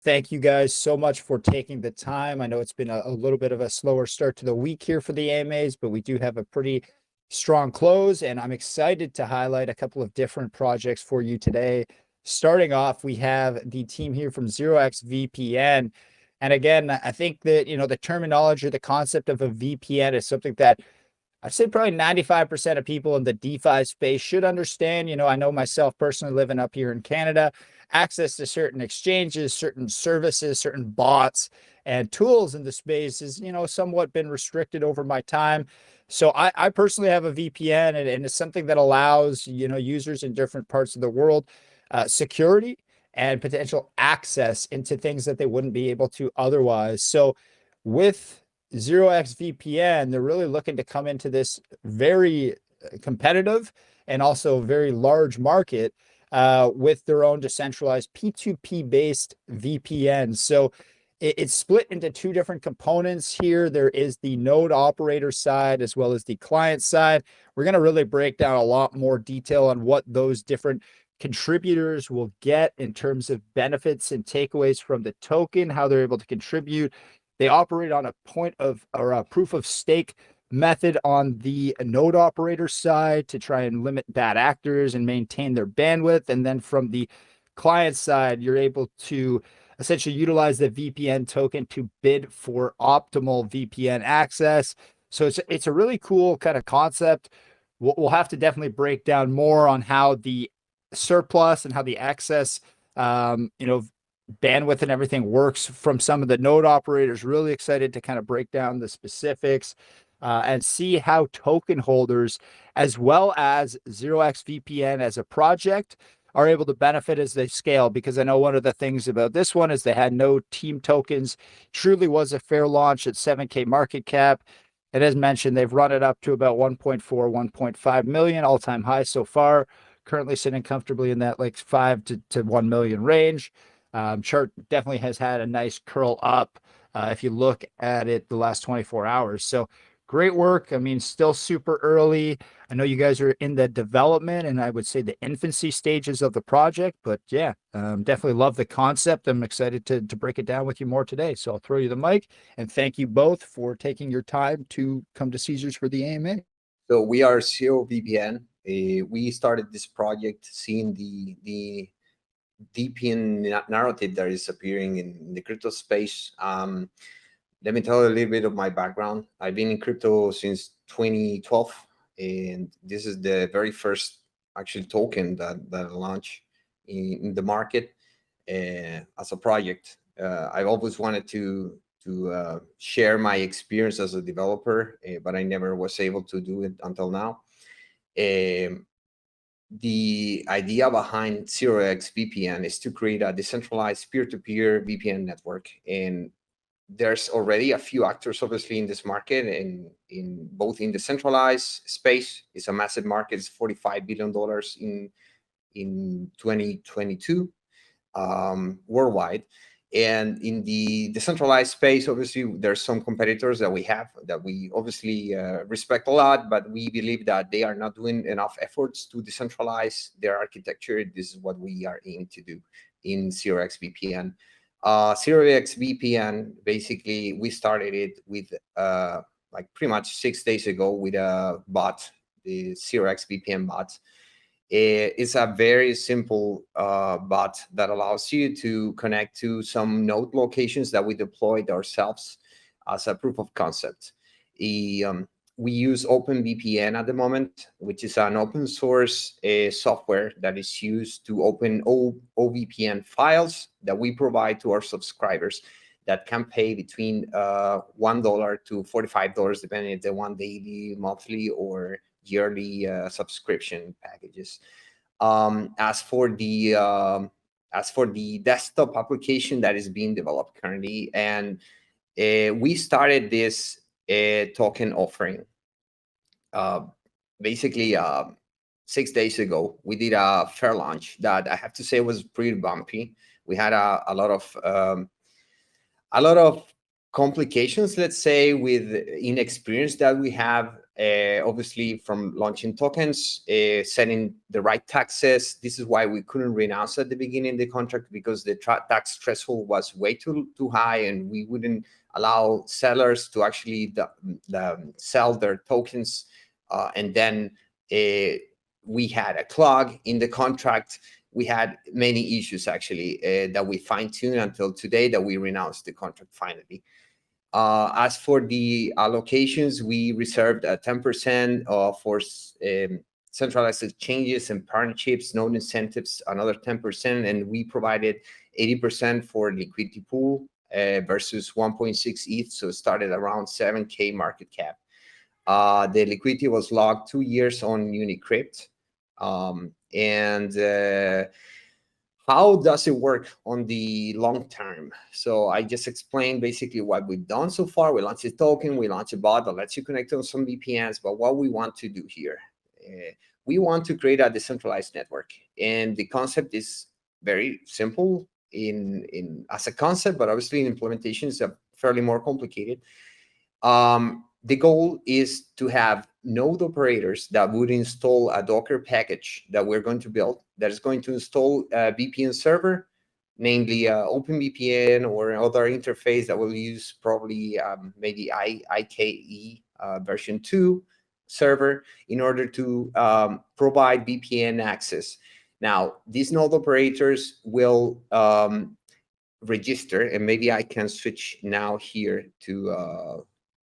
Thank you guys so much for taking the time. I know it's been a little bit of a slower start to the week here for the AMAs, but we do have a pretty strong close, and I'm excited to highlight a couple of different projects for you today. Starting off, we have the team here from 0x VPN. And again, I think that, the terminology, the concept of a VPN is something that I'd say probably 95% of people in the DeFi space should understand. I know myself personally living up here in Canada, access to certain exchanges, certain services, certain bots and tools in the space has, somewhat been restricted over my time. So I personally have a VPN, and it's something that allows, users in different parts of the world security and potential access into things that they wouldn't be able to otherwise. So with 0x VPN, they're really looking to come into this very competitive and also very large market with their own decentralized P2P based VPN. So it's split into two different components here. There is the node operator side as well as the client side. We're going to really break down a lot more detail on what those different contributors will get in terms of benefits and takeaways from the token, how they're able to contribute. They operate on a point of or a proof of stake method on the node operator side to try and limit bad actors and maintain their bandwidth. And then from the client side, you're able to essentially utilize the VPN token to bid for optimal VPN access. So it's a really cool kind of concept. We'll have to definitely break down more on how the surplus and how the excess, bandwidth and everything works from some of the node operators. Really excited to kind of break down the specifics and see how token holders, as well as 0x VPN as a project, are able to benefit as they scale. Because I know one of the things about this one is they had no team tokens. Truly was a fair launch at 7K market cap. And as mentioned, they've run it up to about 1.4, 1.5 million all-time high so far. Currently sitting comfortably in that like 5 to 1 million range. Chart definitely has had a nice curl up if you look at it the last 24 hours. So great work. I mean, still super early. I know you guys are in the development and I would say the infancy stages of the project, but yeah, definitely love the concept. I'm excited to break it down with you more today. So I'll throw you the mic and thank you both for taking your time to come to Caesars for the AMA. So we are Zero VPN. We started this project seeing the VPN narrative that is appearing in the crypto space. Let me tell you a little bit of my background. I've been in crypto since 2012, and this is the very first actual token that launched in the market as a project. I've always wanted to share my experience as a developer, but I never was able to do it until now. The idea behind 0x VPN is to create a decentralized peer-to-peer VPN network. And there's already a few actors, obviously, in this market, and in both in the centralized space. It's a massive market. It's $45 billion in 2022 worldwide. And in the decentralized space, obviously, there's some competitors that we have that we obviously respect a lot, but we believe that they are not doing enough efforts to decentralize their architecture. This is what we are aiming to do in 0x VPN. 0x VPN, basically, we started it with like pretty much 6 days ago with a bot, the 0x VPN bot. It's a very simple bot that allows you to connect to some node locations that we deployed ourselves as a proof of concept. We use OpenVPN at the moment, which is an open source software that is used to open OVPN files that we provide to our subscribers that can pay between $1 to $45, depending if they want daily, monthly, or yearly subscription packages. As for the desktop application that is being developed currently, and we started this token offering basically 6 days ago. We did a fair launch that I have to say was pretty bumpy. We had a lot of complications, let's say, with inexperience that we have obviously from launching tokens, setting the right taxes. This is why we couldn't renounce at the beginning of the contract, because the tax threshold was way too high, and we wouldn't allow sellers to actually sell their tokens. And then we had a clog in the contract. We had many issues actually that we fine-tuned until today that we renounced the contract finally. As for the allocations, we reserved 10% for centralized exchanges and partnerships, node incentives, another 10%, and we provided 80% for liquidity pool versus 1.6 ETH, so it started around 7K market cap. The liquidity was logged 2 years on Unicrypt. How does it work on the long term? So I just explained basically what we've done so far. We launched a token, we launched a bot that lets you connect on some VPNs, but what we want to do here, we want to create a decentralized network. And the concept is very simple as a concept, but obviously in implementation is fairly more complicated. The goal is to have node operators that would install a Docker package that we're going to build that is going to install a VPN server, namely OpenVPN or other interface that will use probably maybe IKE version 2 server in order to provide VPN access. Now, these node operators will register, and maybe I can switch now here to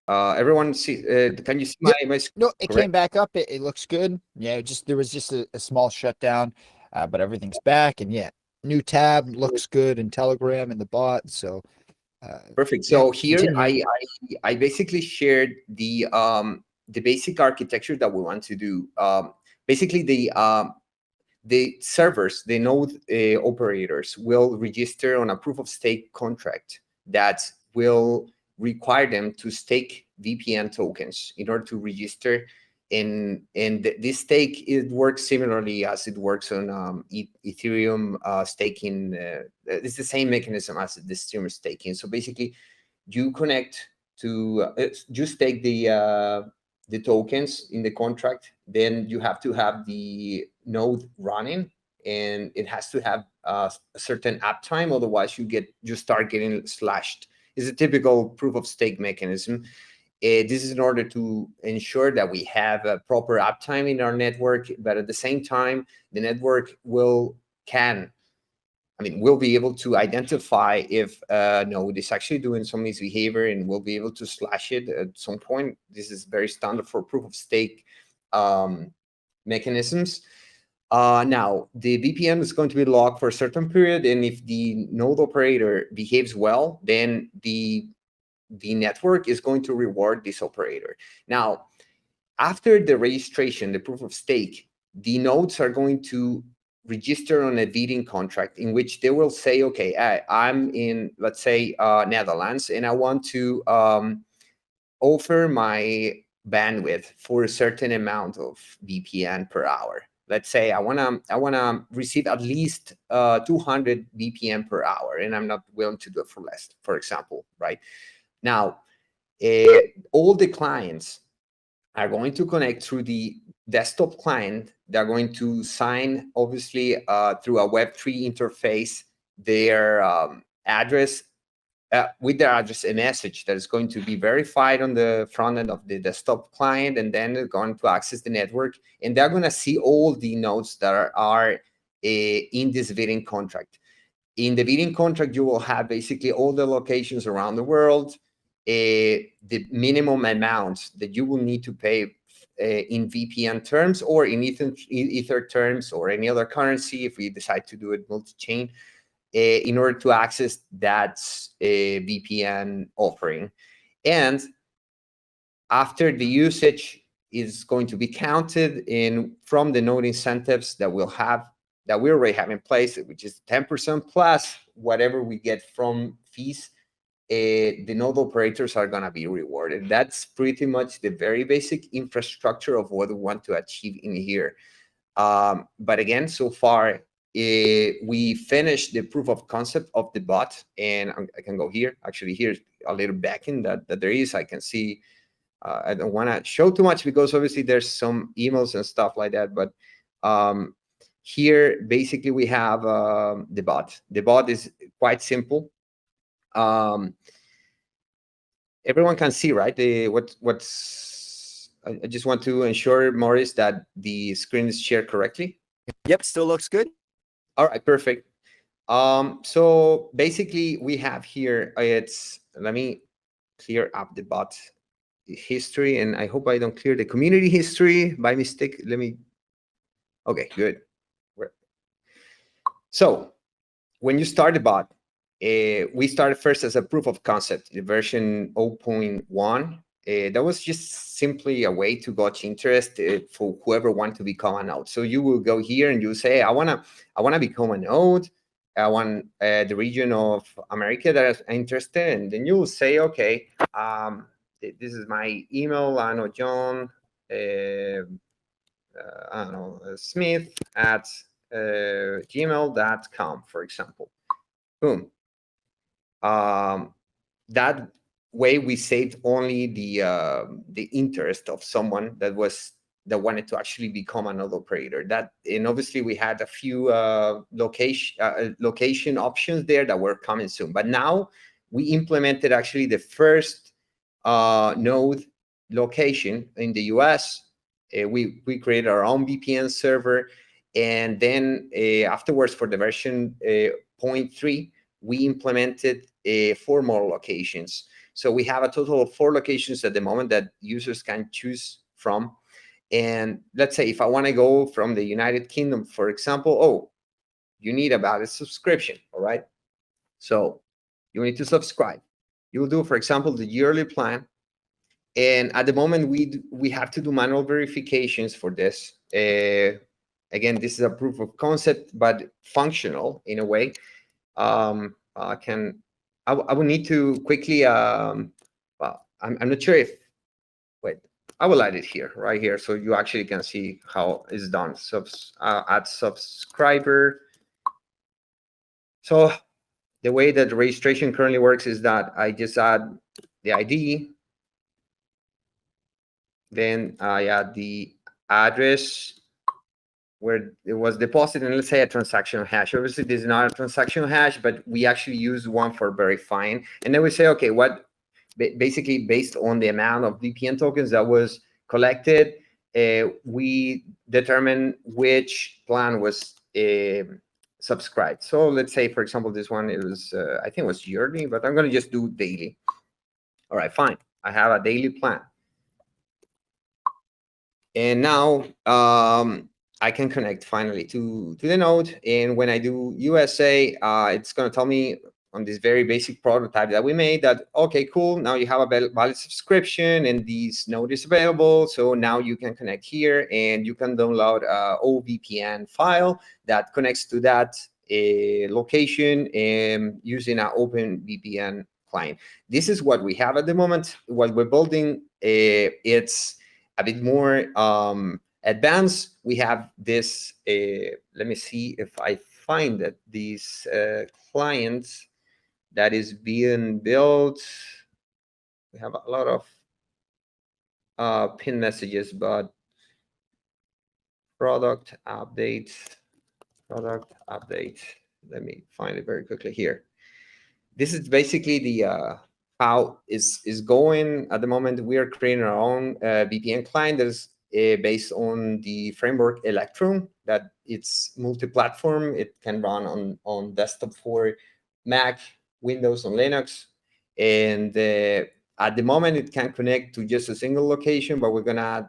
everyone see, can you see my screen? No, it came back up. It looks good. Yeah, there was just a small shutdown, but everything's back, and yeah, new tab looks good in Telegram and the bot. So perfect. So yeah, here I basically shared the basic architecture that we want to do. Basically the servers, the node operators will register on a proof of stake contract that will require them to stake VPN tokens in order to register. And this stake, it works similarly as it works on Ethereum staking. It's the same mechanism as the streamer staking. So basically, you connect to you stake the tokens in the contract. Then you have to have the node running, and it has to have a certain uptime. Otherwise, you start getting slashed. It's a typical proof of stake mechanism. This is in order to ensure that we have a proper uptime in our network, but at the same time, the network will be able to identify if node is actually doing some misbehavior, and we'll be able to slash it at some point. This is very standard for proof of stake mechanisms. Now, the VPN is going to be logged for a certain period, and if the node operator behaves well, then the network is going to reward this operator. Now, after the registration, the proof of stake, the nodes are going to register on a bidding contract in which they will say, okay, I'm in, let's say, Netherlands, and I want to offer my bandwidth for a certain amount of VPN per hour. Let's say I wanna receive at least 200 VPN per hour, and I'm not willing to do it for less, for example, right? Now, all the clients are going to connect through the desktop client. They're going to sign, obviously, through a Web3 interface, their address, with their address, a message that is going to be verified on the front end of the desktop client, and then they're going to access the network, and they're going to see all the nodes that are in this bidding contract. In the bidding contract, you will have basically all the locations around the world, the minimum amount that you will need to pay in VPN terms or in Ether terms or any other currency if we decide to do it multi-chain, in order to access that VPN offering. And after the usage is going to be counted in from the node incentives that we already have in place, which is 10% plus whatever we get from fees, the node operators are going to be rewarded. That's pretty much the very basic infrastructure of what we want to achieve in here. But again, so far, we finished the proof of concept of the bot, and I can go here. Actually, here's a little backend that there is. I can see I don't want to show too much because obviously there's some emails and stuff like that. But here, basically, we have the bot. The bot is quite simple. Everyone can see, right? I just want to ensure, Maurice, that the screen is shared correctly. Yep, still looks good. All right, perfect. So basically, we have here, let me clear up the bot history, and I hope I don't clear the community history by mistake. Okay, good. So when you start the bot, we started first as a proof of concept, the version 0.1. That was just simply a way to gauge interest for whoever wants to become a node. So you will go here and you say, I wanna become a node. I want the region of America that I'm interested in. And then you will say, okay, this is my email. I know John. I don't know, Smith at gmail.com, for example. Boom. That way we saved only the interest of someone that wanted to actually become a node operator. And obviously we had a few location options there that were coming soon. But now we implemented actually the first node location in the US. We created our own VPN server, and then afterwards for the version 0.3, we implemented 4 more locations. So we have a total of 4 locations at the moment that users can choose from. And let's say if I want to go from the United Kingdom, for example, you need about a subscription, all right? So you need to subscribe. You will do, for example, the yearly plan. And at the moment, we have to do manual verifications for this. Again, this is a proof of concept, but functional in a way. I will need to quickly, well, I'm not sure if, wait, I will add it here, right here, so you actually can see how it's done. Add subscriber. So the way that registration currently works is that I just add the ID, then I add the address where it was deposited, and let's say a transactional hash. Obviously, this is not a transactional hash, but we actually use one for verifying. And then we say, okay, basically based on the amount of VPN tokens that was collected, we determine which plan was subscribed. So let's say, for example, this one, it was, I think it was yearly, but I'm going to just do daily. All right, fine. I have a daily plan. And now I can connect finally to the node. And when I do USA, it's going to tell me on this very basic prototype that we made that, okay, cool, now you have a valid subscription and this node is available. So now you can connect here and you can download a OVPN file that connects to that location using an OpenVPN client. This is what we have at the moment. What we're building, it's a bit more advanced. We have this, let me see if I find that these clients that is being built. We have a lot of pin messages, but product update. Let me find it very quickly here. This is basically the how is going at the moment. We are creating our own VPN client that is based on the framework Electron, that it's multi-platform. It can run on desktop for Mac, Windows, and Linux. And at the moment, it can connect to just a single location, but we're going to add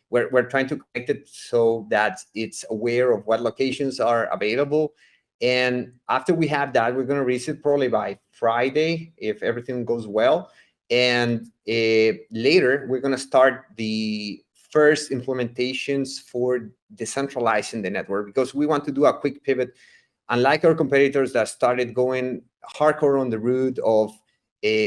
we're trying to connect it so that it's aware of what locations are available. And after we have that, we're going to release it probably by Friday if everything goes well. And later, we're going to start the first implementations for decentralizing the network, because we want to do a quick pivot. Unlike our competitors that started going hardcore on the route of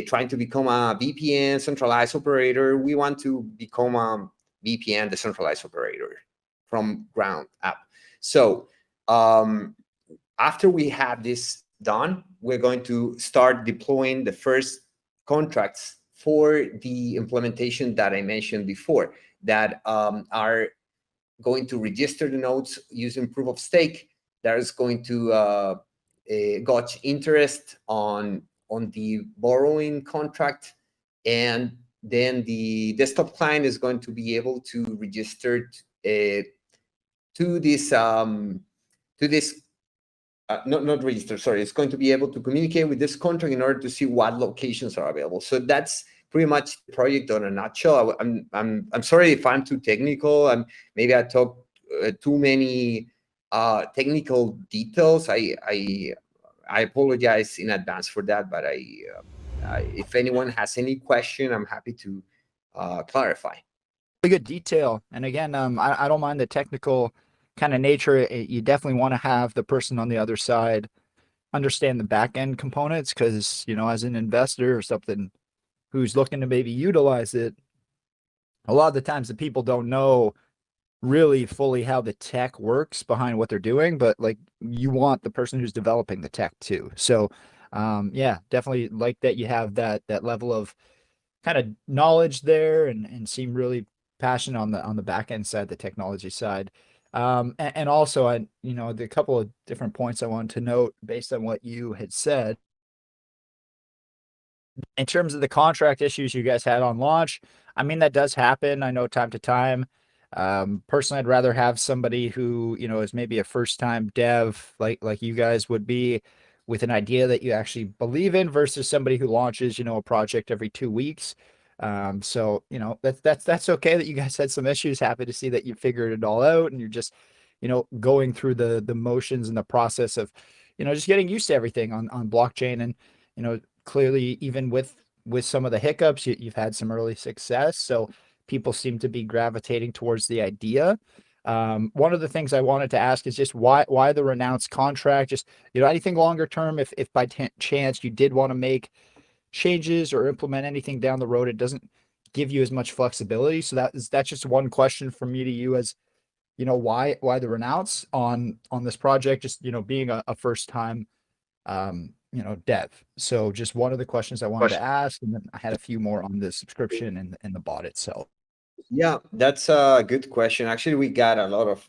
trying to become a VPN centralized operator, we want to become a VPN decentralized operator from ground up. So after we have this done, we're going to start deploying the first contracts for the implementation that I mentioned before, that are going to register the nodes using proof of stake, that is going to gauge interest on the borrowing contract, and then the desktop client is going to be able to register to this not register, sorry, it's going to be able to communicate with this contract in order to see what locations are available. So that's pretty much the project in a nutshell. I'm sorry if I'm too technical, and maybe I talk too many technical details. I apologize in advance for that, but if anyone has any question, I'm happy to clarify. Really good detail. And again, I don't mind the technical kind of nature. You definitely want to have the person on the other side understand the back end components, because, you know, as an investor or something who's looking to maybe utilize it, a lot of the times the people don't know really fully how the tech works behind what they're doing, but like you want the person who's developing the tech too. So yeah, definitely like that you have that level of kind of knowledge there, and seem really passionate on the back end side, the technology side. And also, you know, the couple of different points I wanted to note based on what you had said in terms of the contract issues you guys had on launch. I mean, that does happen. I know time to time. Personally, I'd rather have somebody who, you know, is maybe a first time dev like you guys would be, with an idea that you actually believe in, versus somebody who launches, you know, a project every 2 weeks. So, you know, that's okay that you guys had some issues. Happy to see that you figured it all out, and you're just, you know, going through the motions and the process of, you know, just getting used to everything on blockchain. And, you know, clearly even with some of the hiccups, you've had some early success. So people seem to be gravitating towards the idea. One of the things I wanted to ask is just why the renounced contract? Just, you know, anything longer term, if by chance you did want to make changes or implement anything down the road, it doesn't give you as much flexibility. So that's just one question from me to you, as, you know, why the renounce on this project, just, you know, being a first time you know, dev. So just one of the questions I wanted to ask, and then I had a few more on the subscription and the bot itself. Yeah, that's a good question. Actually, we got a lot of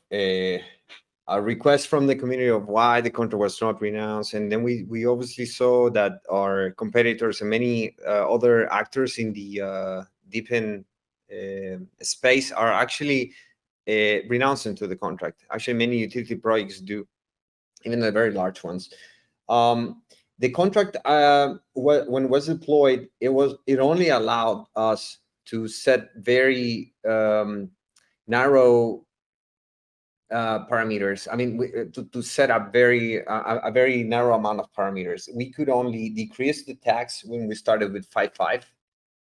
requests from the community of why the contract was not renounced, and then we obviously saw that our competitors and many other actors in the degen space are actually renouncing to the contract. Actually, many utility projects do, even the very large ones. The contract, when it was deployed, it only allowed us to set very narrow parameters. I mean, to set up a very narrow amount of parameters. We could only decrease the tax when we started with 5.5.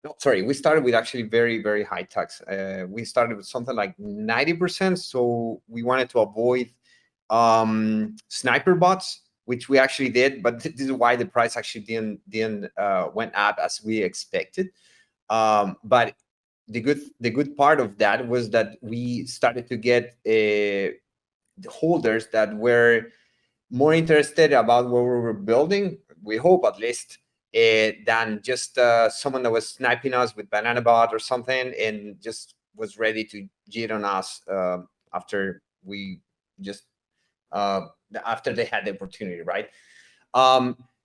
No, sorry, we started with actually very, very high tax. We started with something like 90%. So we wanted to avoid sniper bots, which we actually did, but this is why the price actually didn't went up as we expected. But the good part of that was that we started to get holders that were more interested about what we were building, we hope at least, than just someone that was sniping us with banana bot or something and just was ready to cheat on us after we just after they had the opportunity, right?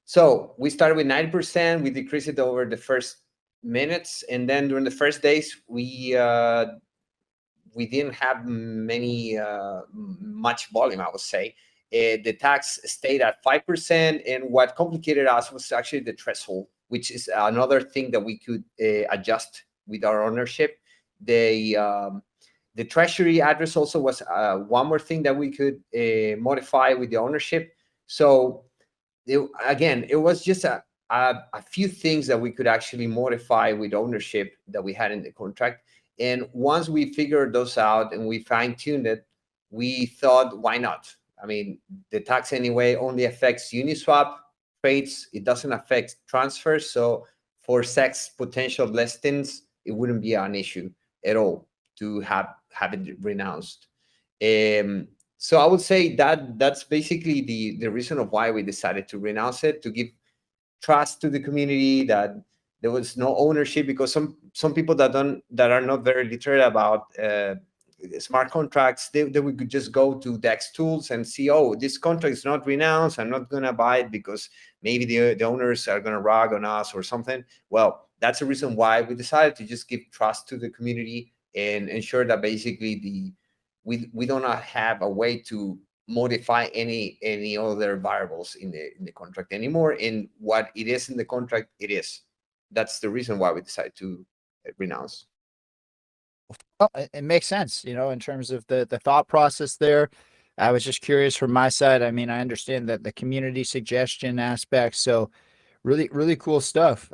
So we started with 90%. We decreased it over the first minutes, and then during the first days, we didn't have much volume, I would say. The tax stayed at 5%, and what complicated us was actually the threshold, which is another thing that we could adjust with our ownership. The treasury address also was one more thing that we could modify with the ownership. So again, it was just a few things that we could actually modify with ownership that we had in the contract. And once we figured those out and we fine-tuned it, we thought, why not? I mean, the tax anyway only affects Uniswap trades. It doesn't affect transfers. So for SEX potential listings, it wouldn't be an issue at all to have it renounced. So I would say that that's basically the reason of why we decided to renounce it, to give trust to the community that there was no ownership, because some people that are not very literate about smart contracts, they would just go to DEX tools and see, oh, this contract is not renounced, I'm not going to buy it because maybe the owners are going to rag on us or something. Well, that's the reason why we decided to just give trust to the community and ensure that basically we do not have a way to modify any other variables in the contract anymore. And what it is in the contract, it is. That's the reason why we decided to renounce. Well, it makes sense, in terms of the thought process there. I was just curious from my side. I mean, I understand that the community suggestion aspect, so really, really cool stuff.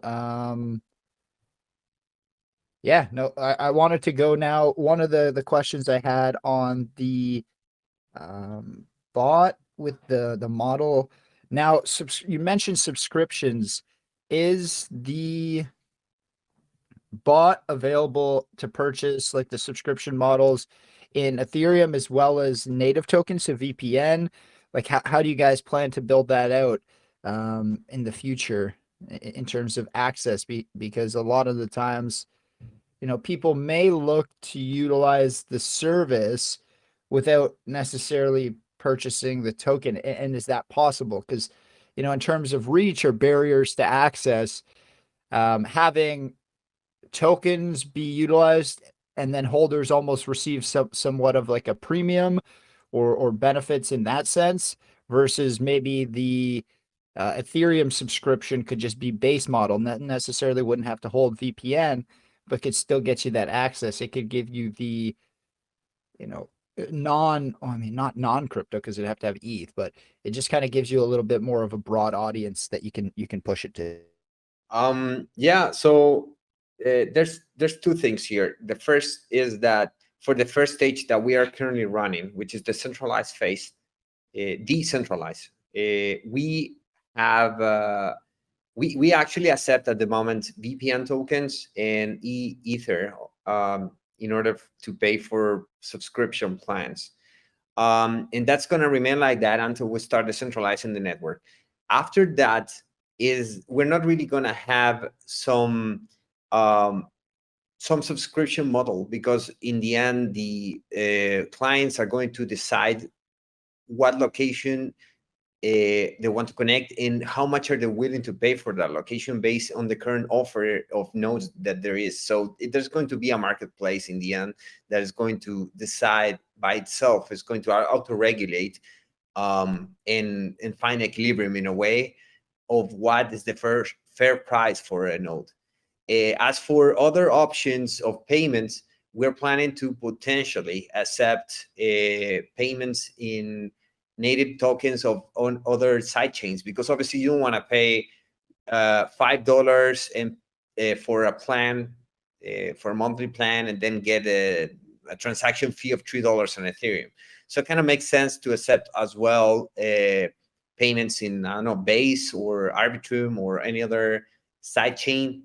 Yeah, no, I wanted to go now. One of the questions I had on the bot with the model. Now, you mentioned subscriptions. Is the bot available to purchase, like the subscription models, in Ethereum as well as native tokens, so VPN? Like, how do you guys plan to build that out in the future in terms of access? Because a lot of the times, people may look to utilize the service without necessarily purchasing the token. And is that possible? Because, in terms of reach or barriers to access, having tokens be utilized and then holders almost receive somewhat of like a premium or benefits in that sense, versus maybe the Ethereum subscription could just be base model, not necessarily wouldn't have to hold VPN, but could still get you that access. It could give you the, not non-crypto, because it'd have to have ETH, but it just kind of gives you a little bit more of a broad audience that you can push it to. Yeah, so there's two things here. The first is that for the first stage that we are currently running, which is the centralized phase, decentralized, we have we actually accept at the moment VPN tokens and Ether in order to pay for subscription plans. And that's going to remain like that until we start decentralizing the network. After that, we're not really going to have some subscription model, because in the end, the clients are going to decide what location they want to connect and how much are they willing to pay for that location based on the current offer of nodes that there is. So there's going to be a marketplace in the end that is going to decide by itself, it's going to auto-regulate and find equilibrium in a way of what is the fair price for a node. As for other options of payments, we're planning to potentially accept payments in native tokens on other side chains, because obviously you don't want to pay $5 and for a plan, for a monthly plan, and then get a transaction fee of $3 on Ethereum. So it kind of makes sense to accept as well payments in, I don't know, Base or Arbitrum or any other side chain.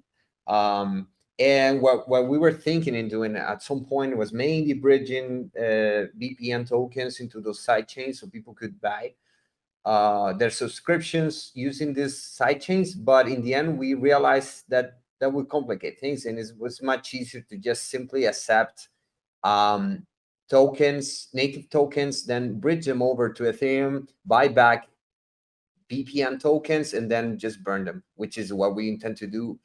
And what we were thinking in doing at some point was maybe bridging VPN tokens into those side chains so people could buy their subscriptions using these side chains. But in the end, we realized that would complicate things, and it was much easier to just simply accept tokens, native tokens, then bridge them over to Ethereum, buy back VPN tokens, and then just burn them, which is what we intend to do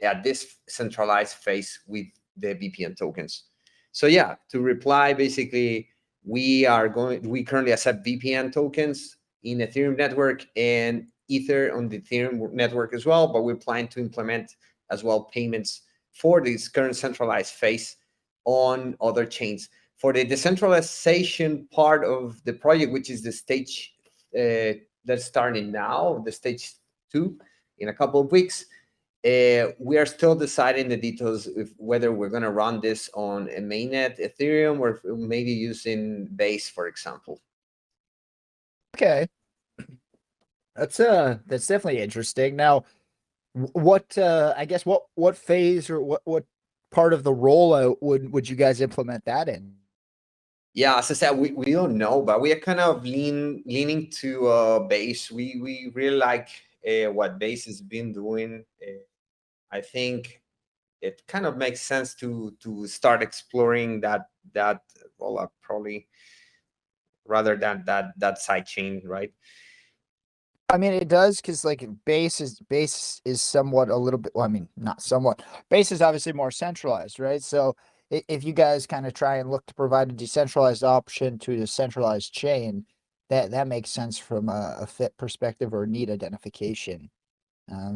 at this centralized phase with the VPN tokens. So yeah, to reply, basically, we currently accept VPN tokens in Ethereum network and Ether on the Ethereum network as well, but we're planning to implement as well payments for this current centralized phase on other chains. For the decentralization part of the project, which is the stage that's starting now, the stage 2 in a couple of weeks, we are still deciding the details of whether we're going to run this on a mainnet Ethereum or maybe using Base, for example. Okay, that's definitely interesting. Now, I guess what phase or what part of the rollout would you guys implement that in? Yeah, as I said, we don't know, but we are kind of leaning to Base. We really like what Base has been doing I think it kind of makes sense to start exploring that rollup probably rather than that side chain, right? I mean, it does because like base is somewhat a little bit. Well, I mean, not somewhat. Base is obviously more centralized, right? So if you guys kind of try and look to provide a decentralized option to a centralized chain, that makes sense from a fit perspective or need identification.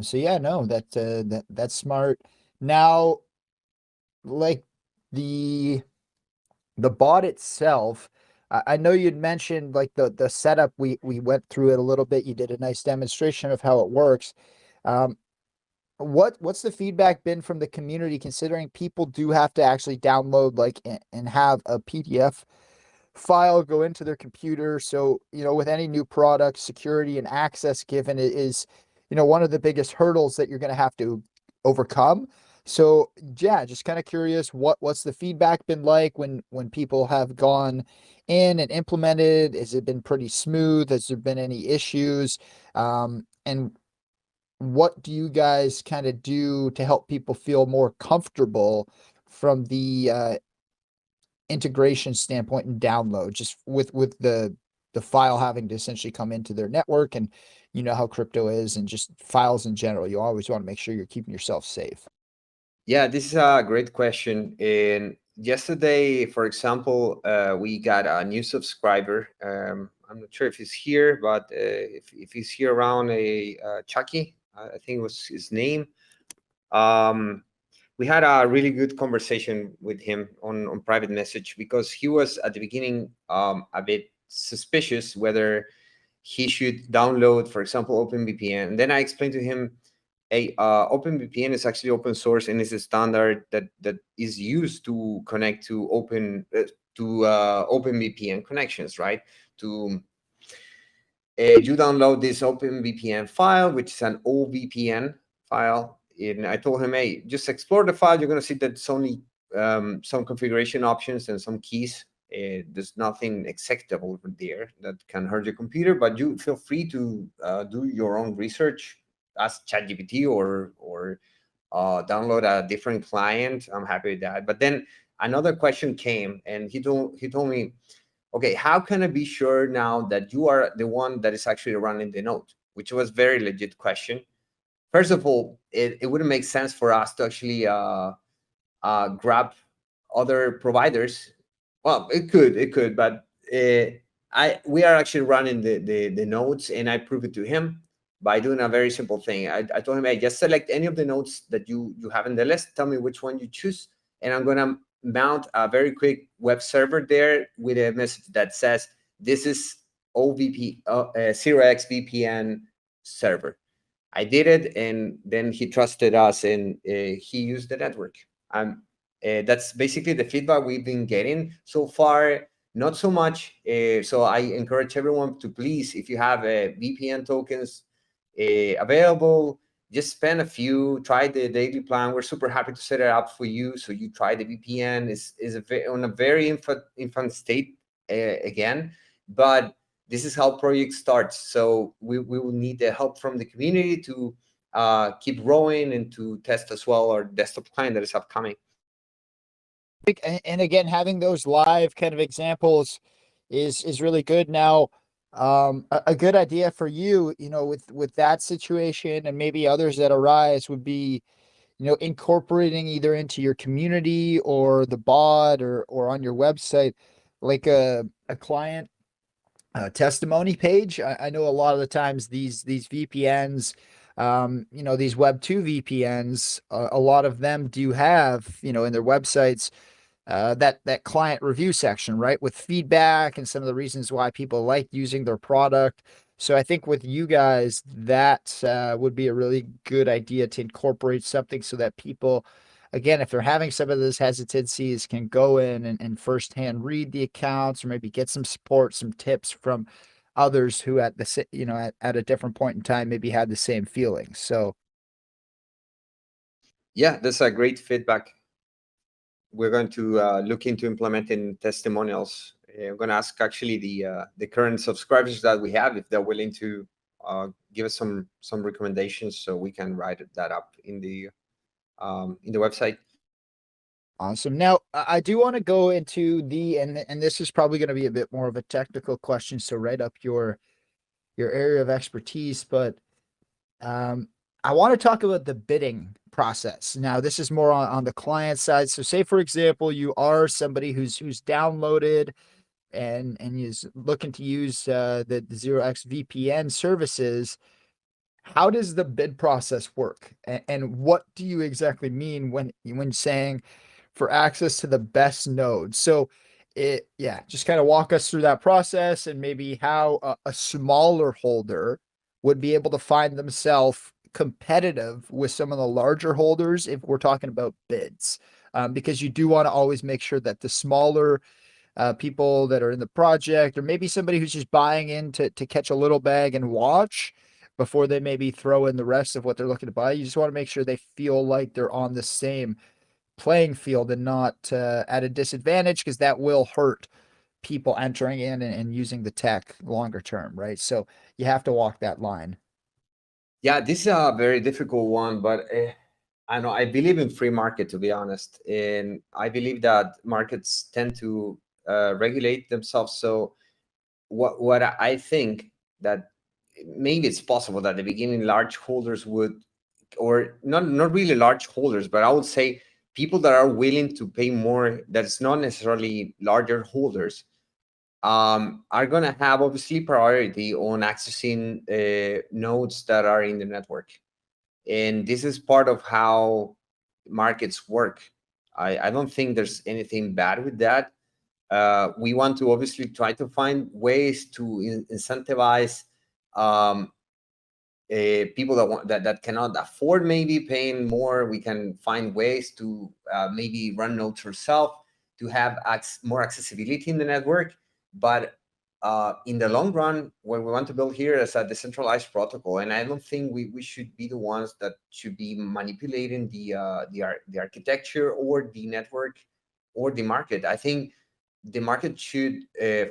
So yeah, no, that's smart. Now, like the the bot itself, I know you'd mentioned like the setup. We went through it a little bit. You did a nice demonstration of how it works. Um, what's the feedback been from the community, considering people do have to actually download like and have a PDF file go into their computer? So, with any new product, security and access given is, one of the biggest hurdles that you're going to have to overcome. So, yeah, just kind of curious, what's the feedback been like when people have gone in and implemented? Has it been pretty smooth? Has there been any issues? And what do you guys kind of do to help people feel more comfortable from the integration standpoint and download, just with the file having to essentially come into their network? And you know how crypto is, and just files in general, you always want to make sure you're keeping yourself safe. Yeah, this is a great question. And yesterday, for example, we got a new subscriber. I'm not sure if he's here, but if he's here around, Chucky, I think was his name. We had a really good conversation with him on private message, because he was at the beginning a bit suspicious whether he should download, for example, OpenVPN. And then I explained to him, hey, OpenVPN is actually open source and is a standard that is used to connect to OpenVPN connections, right? To you download this OpenVPN file, which is an OVPN file. And I told him, hey, just explore the file. You're going to see that it's only some configuration options and some keys. There's nothing executable over there that can hurt your computer, but you feel free to do your own research, ask ChatGPT or download a different client. I'm happy with that. But then another question came, and he told me, okay, how can I be sure now that you are the one that is actually running the node? Which was very legit question. First of all, it wouldn't make sense for us to actually grab other providers. Well, it could, but we are actually running the nodes, and I proved it to him by doing a very simple thing. I told him, hey, just select any of the nodes that you have in the list. Tell me which one you choose, and I'm gonna mount a very quick web server there with a message that says this is OVP 0x VPN server. I did it, and then he trusted us, and he used the network. That's basically the feedback we've been getting so far. Not so much. So I encourage everyone to please, if you have VPN tokens available, just spend a few, try the daily plan. We're super happy to set it up for you. So you try the VPN. Is on a very infant state again, but this is how project starts. So we will need the help from the community to keep growing and to test as well our desktop client that is upcoming. And again, having those live kind of examples is really good. Now, a good idea for you, with that situation and maybe others that arise would be, incorporating either into your community or the bot or on your website, like a client testimony page. I know a lot of the times these VPNs, these Web 2 VPNs, a lot of them do have, in their websites, that client review section, right, with feedback and some of the reasons why people like using their product. So I think with you guys, that would be a really good idea to incorporate something so that people, again, if they're having some of those hesitancies, can go in and firsthand read the accounts, or maybe get some support, some tips from others who at the at a different point in time maybe had the same feelings. So yeah, that's a great feedback. We're going to look into implementing testimonials. I'm going to ask actually the current subscribers that we have if they're willing to give us some recommendations, so we can write that up in the in the website. Awesome. Now, I do want to go into and this is probably going to be a bit more of a technical question, so right up your area of expertise, but I want to talk about the bidding process. Now, this is more on the client side. So say, for example, you are somebody who's downloaded and is looking to use the 0x VPN services. How does the bid process work? And what do you exactly mean when saying for access to the best node? So just kind of walk us through that process and maybe how a smaller holder would be able to find themselves competitive with some of the larger holders if we're talking about bids. Because you do want to always make sure that the smaller people that are in the project, or maybe somebody who's just buying in to catch a little bag and watch before they maybe throw in the rest of what they're looking to buy. You just want to make sure they feel like they're on the same playing field and not at a disadvantage, because that will hurt people entering in and using the tech longer term, right? So you have to walk that line. Yeah, this is a very difficult one, but I know I believe in free market, to be honest, and I believe that markets tend to regulate themselves. So what I think that maybe it's possible that at the beginning large holders would, or not really large holders, but I would say people that are willing to pay more, that's not necessarily larger holders, are going to have obviously priority on accessing nodes that are in the network. And this is part of how markets work. I don't think there's anything bad with that. We want to obviously try to find ways to incentivize people that cannot afford maybe paying more. We can find ways to maybe run nodes yourself to have more accessibility in the network. But in the long run, what we want to build here is a decentralized protocol, and I don't think we should be the ones that should be manipulating the architecture or the network or the market. I think the market should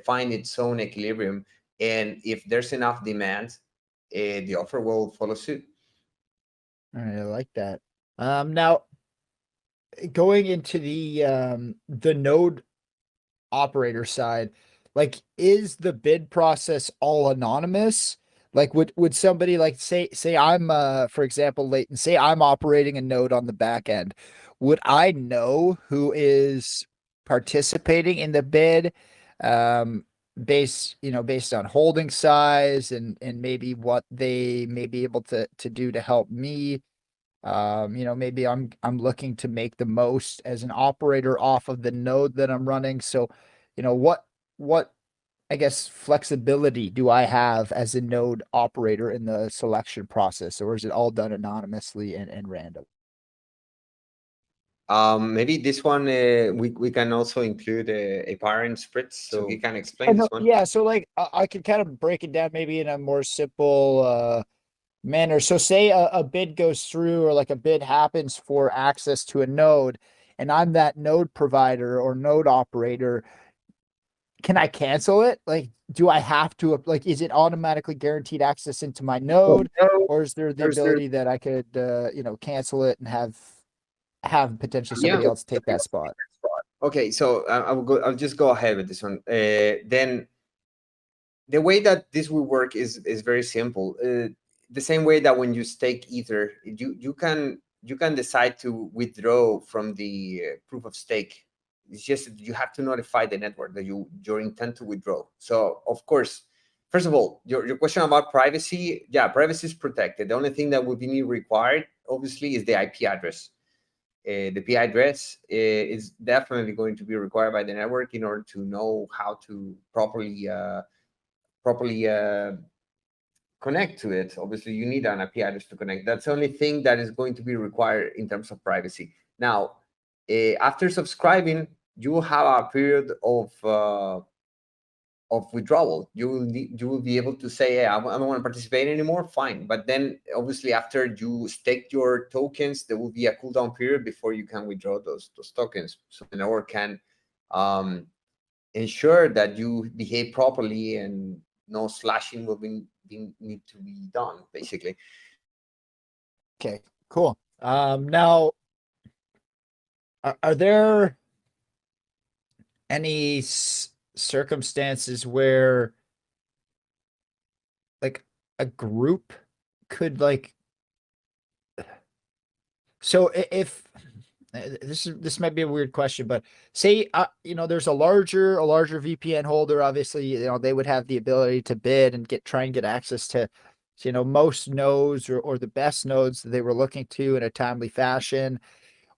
find its own equilibrium, and if there's enough demand, the offer will follow suit. All right, I like that. Now going into the node operator side, like, is the bid process all anonymous? Like, would somebody, like, say I'm for example, Leighton, say I'm operating a node on the back end, would I know who is participating in the bid, based on holding size and maybe what they may be able to do to help me? Maybe I'm looking to make the most as an operator off of the node that I'm running. So, what I guess flexibility do I have as a node operator in the selection process, or is it all done anonymously and random? Maybe this one we can also include a parent spritz, so he can explain this one. Yeah, so like I could kind of break it down maybe in a more simple manner. So say a bid goes through, or like a bid happens for access to a node, and I'm that node provider or node operator. Can I cancel it? Like, do I have to, like, is it automatically guaranteed access into my node, or is there the ability that I could, cancel it and have potentially somebody else take that spot? Okay, so I'll just go ahead with this one. Then the way that this will work is very simple. The same way that when you stake Ether, you can decide to withdraw from the proof of stake. It's just that you have to notify the network that your intent to withdraw. So of course, first of all, your question about privacy, yeah, privacy is protected. The only thing that would be required, obviously, is the IP address. The IP address is definitely going to be required by the network in order to know how to properly connect to it. Obviously, you need an IP address to connect. That's the only thing that is going to be required in terms of privacy. Now, after subscribing, you will have a period of withdrawal. You will be able to say, hey, I don't want to participate anymore. Fine. But then obviously after you stake your tokens, there will be a cooldown period before you can withdraw those tokens. So the network can ensure that you behave properly and no slashing will need to be done, basically. Okay, cool. Now are there any circumstances where like a group could like, so if this might be a weird question, but say there's a larger VPN holder, obviously, they would have the ability to bid and try and get access to most nodes or the best nodes that they were looking to in a timely fashion.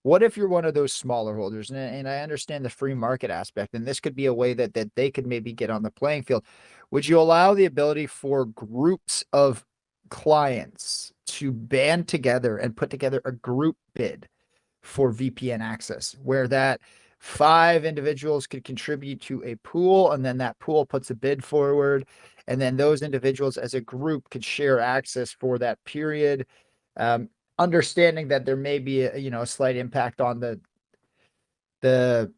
What if you're one of those smaller holders? And I understand the free market aspect, and this could be a way that they could maybe get on the playing field. Would you allow the ability for groups of clients to band together and put together a group bid for VPN access, where that 5 individuals could contribute to a pool, and then that pool puts a bid forward, and then those individuals as a group could share access for that period, understanding that there may be a slight impact on the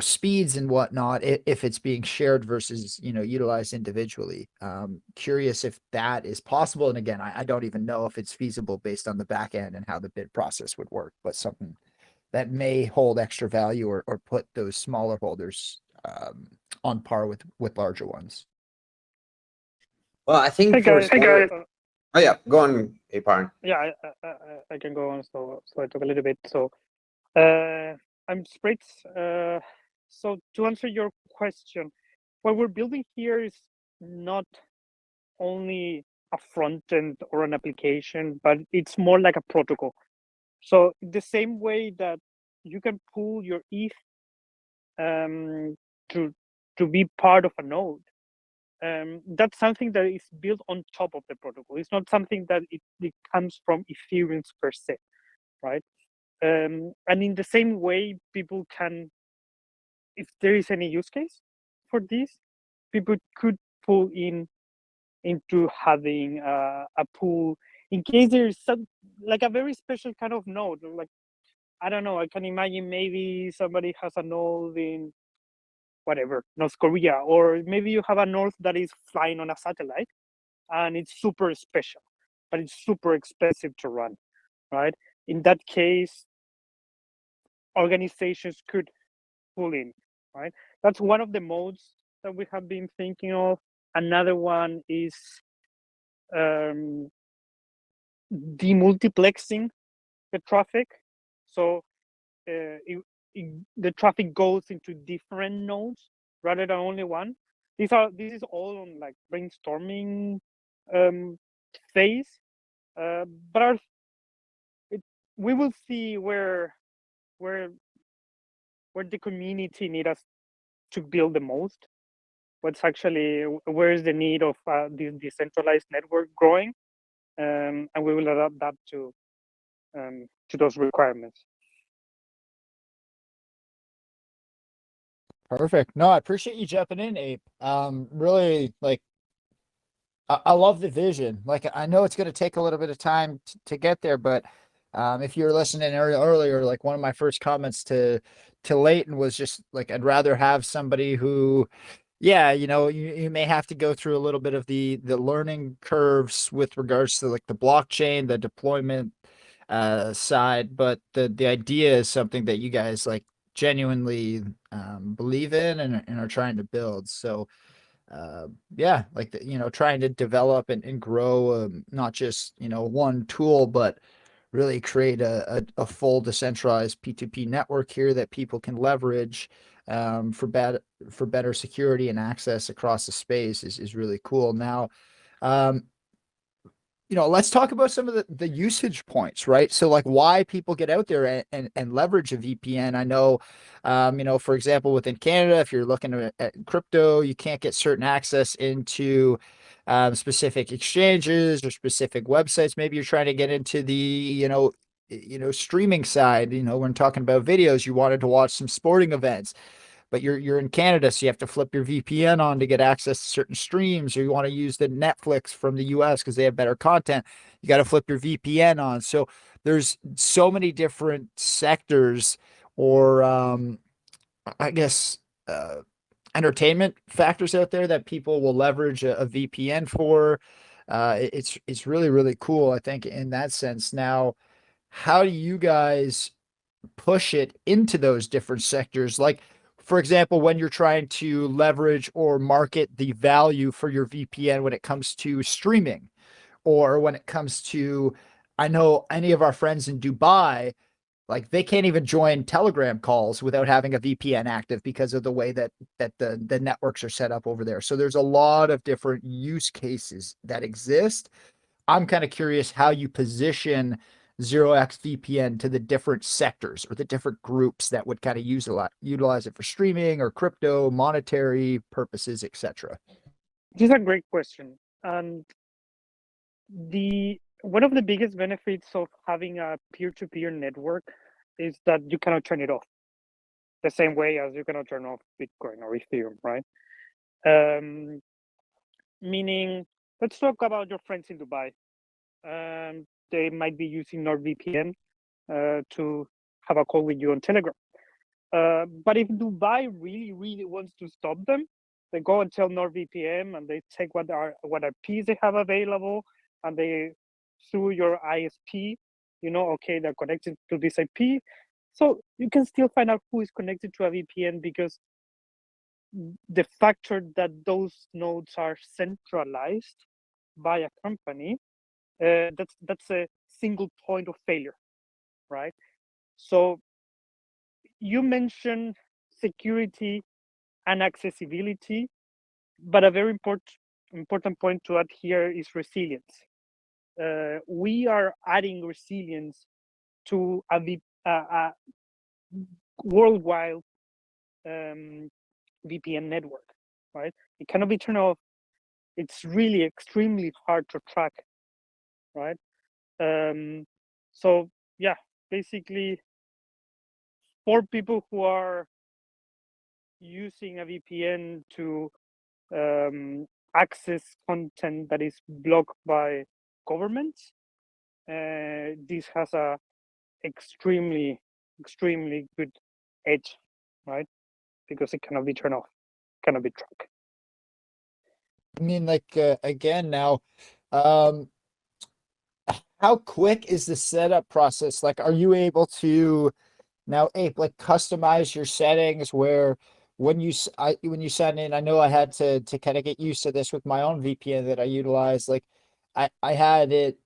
speeds and whatnot if it's being shared versus utilized individually. Curious if that is possible, and again, I don't even know if it's feasible based on the back end and how the bid process would work, but something that may hold extra value or put those smaller holders on par with larger ones. Well, I think Hey guys, oh yeah, go on, Aparn. Yeah, I can go on. So I talk a little bit. So I'm Spritz. So to answer your question, what we're building here is not only a front end or an application, but it's more like a protocol. So the same way that you can pull your ETH to be part of a node, that's something that is built on top of the protocol. It's not something that it comes from Ethereum per se, right? And in the same way, people can, if there is any use case for this, people could pull into having a pool in case there's some like a very special kind of node. Like, I don't know, I can imagine maybe somebody has a node in whatever, North Korea, or maybe you have a node that is flying on a satellite and it's super special, but it's super expensive to run, right? In that case, organizations could pull in, right? That's one of the modes that we have been thinking of. Another one is demultiplexing the traffic. So the traffic goes into different nodes rather than only one. This is all on like brainstorming phase, but we will see where the community need us to build the most. Where is the need of this decentralized network growing, and we will adapt that to those requirements. Perfect. No, I appreciate you jumping in, Ape. Really, like, I love the vision. Like, I know it's going to take a little bit of time to get there, but if you were listening earlier, like one of my first comments to Leighton was just like, I'd rather have somebody who, yeah, you may have to go through a little bit of the learning curves with regards to like the blockchain, the deployment side, but the idea is something that you guys like genuinely believe in and are trying to build. So yeah, like trying to develop and grow not just one tool, but really create a full decentralized P2P network here that people can leverage for better security and access across the space is really cool. Now, let's talk about some of the usage points, right? So like why people get out there and leverage a VPN. I know, for example, within Canada, if you're looking at crypto, you can't get certain access into specific exchanges or specific websites. Maybe you're trying to get into the, streaming side, when talking about videos, you wanted to watch some sporting events, but you're in Canada, so you have to flip your VPN on to get access to certain streams, or you want to use the Netflix from the US because they have better content. You got to flip your VPN on. So there's so many different sectors or I guess entertainment factors out there that people will leverage a VPN for. It's really, really cool, I think, in that sense. Now, how do you guys push it into those different sectors? Like, for example, when you're trying to leverage or market the value for your VPN when it comes to streaming, or when it comes to, I know any of our friends in Dubai, like they can't even join Telegram calls without having a VPN active because of the way that the networks are set up over there. So there's a lot of different use cases that exist. I'm kind of curious how you position 0x VPN to the different sectors or the different groups that would kind of utilize it for streaming or crypto, monetary purposes, etc. This is a great question. And the one of the biggest benefits of having a peer-to-peer network is that you cannot turn it off the same way as you cannot turn off Bitcoin or Ethereum, right? Meaning, let's talk about your friends in Dubai. They might be using NordVPN to have a call with you on Telegram. But if Dubai really wants to stop them, they go and tell NordVPN and they take what IPs they have available, and they, through your ISP, okay, they're connected to this IP. So you can still find out who is connected to a VPN, because the factor that those nodes are centralized by a company, that's a single point of failure, right? So you mentioned security and accessibility, but a very important point to add here is resilience. We are adding resilience to a worldwide VPN network, right? It cannot be turned off. It's really extremely hard to track, right? So yeah, basically, for people who are using a VPN to access content that is blocked by governments, this has a extremely good edge, right? Because it cannot be turned off, cannot be tracked. I mean, like, again, now, um, how quick is the setup process? Like, are you able to now, Ape, like customize your settings where when when you send in, I know I had to kind of get used to this with my own VPN that I utilize. Like, I had it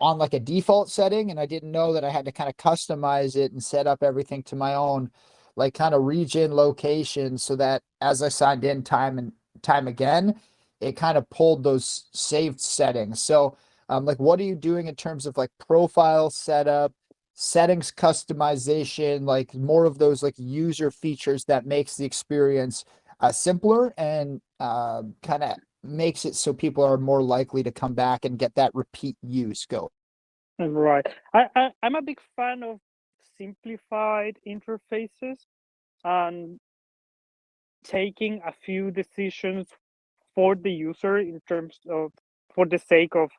on like a default setting, and I didn't know that I had to kind of customize it and set up everything to my own like kind of region location, so that as I signed in time and time again, it kind of pulled those saved settings. So like what are you doing in terms of like profile setup, settings customization, like more of those like user features that makes the experience simpler and kind of makes it so people are more likely to come back and get that repeat use go. Right. I'm a big fan of simplified interfaces and taking a few decisions for the user in terms of, for the sake of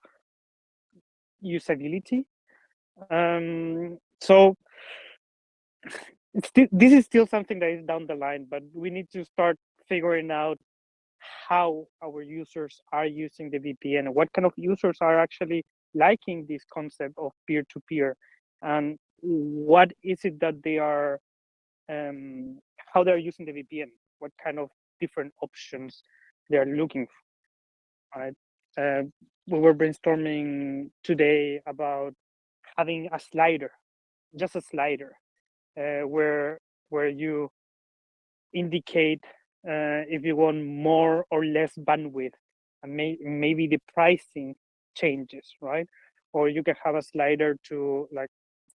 usability. So this is still something that is down the line, but we need to start figuring out how our users are using the VPN and what kind of users are actually liking this concept of peer-to-peer, and what is it that they are, how they're using the VPN, what kind of different options they are looking for, right? We were brainstorming today about having a slider, just a slider, where you indicate if you want more or less bandwidth, and maybe the pricing changes, right? Or you can have a slider to like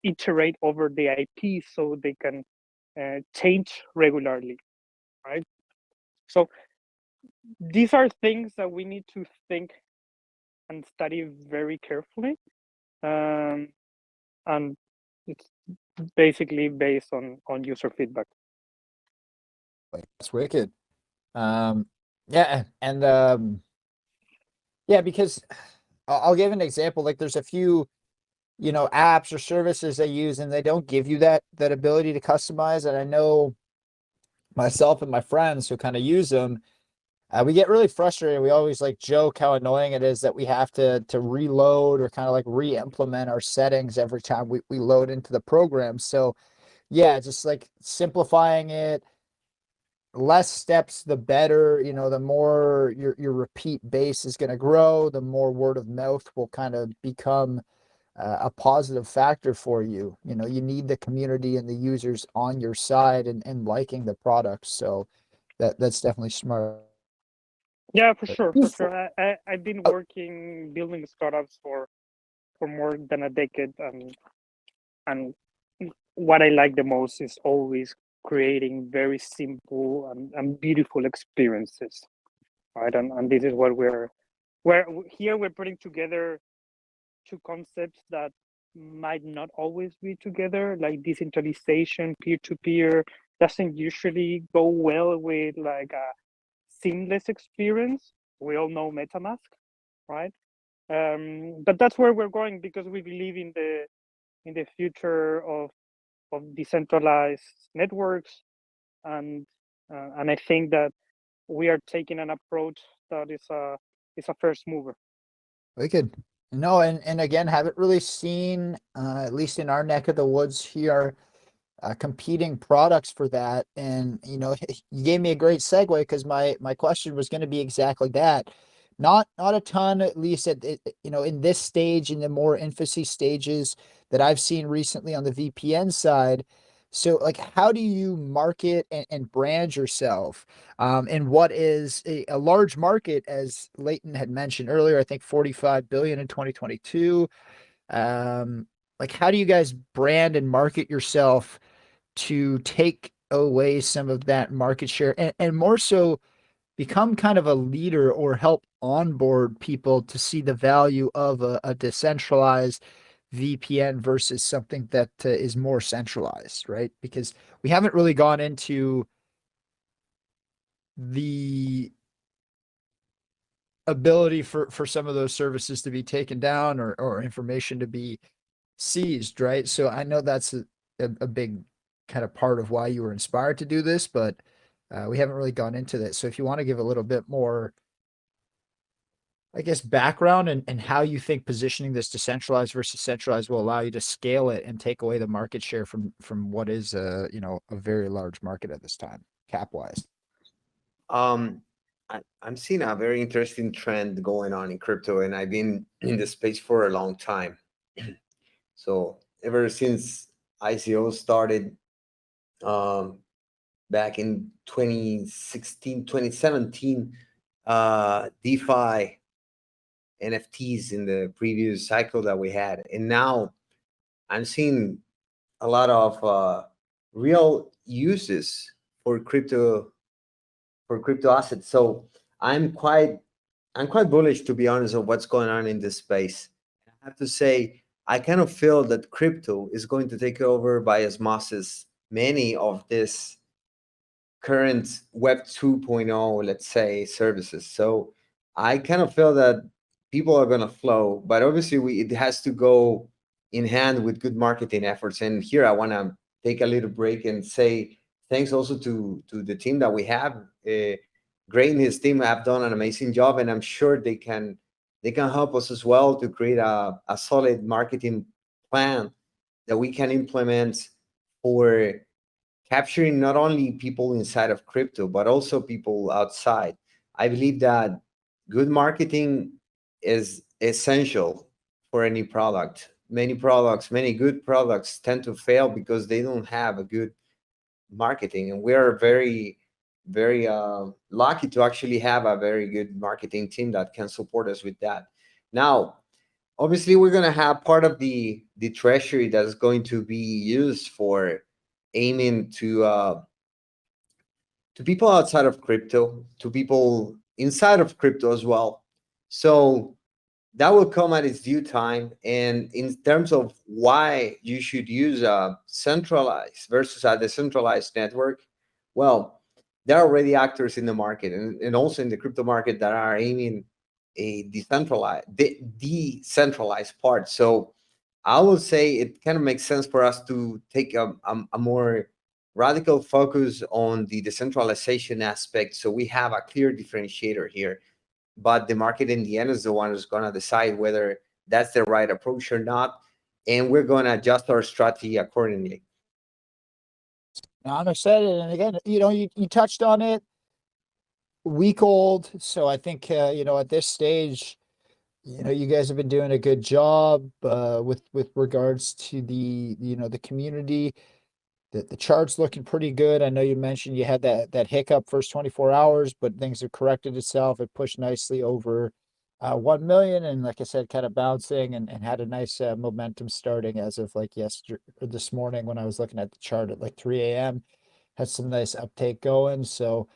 iterate over the IP so they can change regularly, right? So these are things that we need to think and study very carefully, and it's basically based on user feedback. That's wicked. Yeah, and yeah, because I'll give an example. Like there's a few, apps or services I use and they don't give you that ability to customize. And I know myself and my friends who kind of use them, We get really frustrated. We always like joke how annoying it is that we have to reload or kind of like re-implement our settings every time we load into the program. So yeah, just like simplifying it, less steps, the better. You know, the more your repeat base is going to grow, the more word of mouth will kind of become a positive factor for you. You know, you need the community and the users on your side and liking the product. So that's definitely smart. Yeah, for sure, for sure. I've been working building startups for more than a decade, and what I like the most is always creating very simple and beautiful experiences, right? And this is what we're here. We're putting together two concepts that might not always be together, like decentralization, peer-to-peer doesn't usually go well with like a seamless experience. We all know MetaMask, right? But that's where we're going because we believe in the future of decentralized networks, and I think that we are taking an approach that is a first mover. We could no, and again, haven't really seen at least in our neck of the woods here competing products for that. And you know, you gave me a great segue because my question was going to be exactly that. Not a ton, at least you know, in this stage, in the more infancy stages that I've seen recently on the VPN side. So like, how do you market and brand yourself? And what is a large market, as Leighton had mentioned earlier, I think 45 billion in 2022. Like, how do you guys brand and market yourself to take away some of that market share and more so become kind of a leader or help onboard people to see the value of a decentralized VPN versus something that is more centralized, right? Because we haven't really gone into the ability for some of those services to be taken down or information to be seized, right? So I know that's a big kind of part of why you were inspired to do this, but we haven't really gone into that. So if you want to give a little bit more, I guess, background and how you think positioning this decentralized versus centralized will allow you to scale it and take away the market share from what is you know, a very large market at this time, cap wise. I'm seeing a very interesting trend going on in crypto, and I've been in the space for a long time. So ever since ICO started back in 2016, 2017, DeFi, NFTs in the previous cycle that we had. And now I'm seeing a lot of real uses for crypto assets. So I'm quite bullish, to be honest, of what's going on in this space. I have to say, I kind of feel that crypto is going to take over by osmosis many of this current Web 2.0, let's say, services. So I kind of feel that people are going to flow, but obviously it has to go in hand with good marketing efforts. And here I want to take a little break and say thanks also to the team that we have. Gray and his team have done an amazing job, and I'm sure they can help us as well to create a solid marketing plan that we can implement for capturing not only people inside of crypto, but also people outside. I believe that good marketing is essential for any product. Many good products tend to fail because they don't have a good marketing. And we are very lucky to actually have a very good marketing team that can support us with that. Now, obviously, we're going to have part of the treasury that's going to be used for aiming to people outside of crypto, to people inside of crypto as well. So that will come at its due time. And in terms of why you should use a centralized versus a decentralized network, well, there are already actors in the market and also in the crypto market that are aiming a decentralized part. So I will say it kind of makes sense for us to take a more radical focus on the decentralization aspect. So we have a clear differentiator here, but the market in the end is the one who's going to decide whether that's the right approach or not. And we're going to adjust our strategy accordingly. I'm excited. And again, you touched on it, week old. So I think, at this stage, you guys have been doing a good job with regards to the community. The chart's looking pretty good. I know you mentioned you had that hiccup first 24 hours, but things have corrected itself. It pushed nicely over 1 million, and like I said, kind of bouncing and had a nice momentum starting as of like yesterday or this morning when I was looking at the chart at like 3 a.m. Had some nice uptake going. So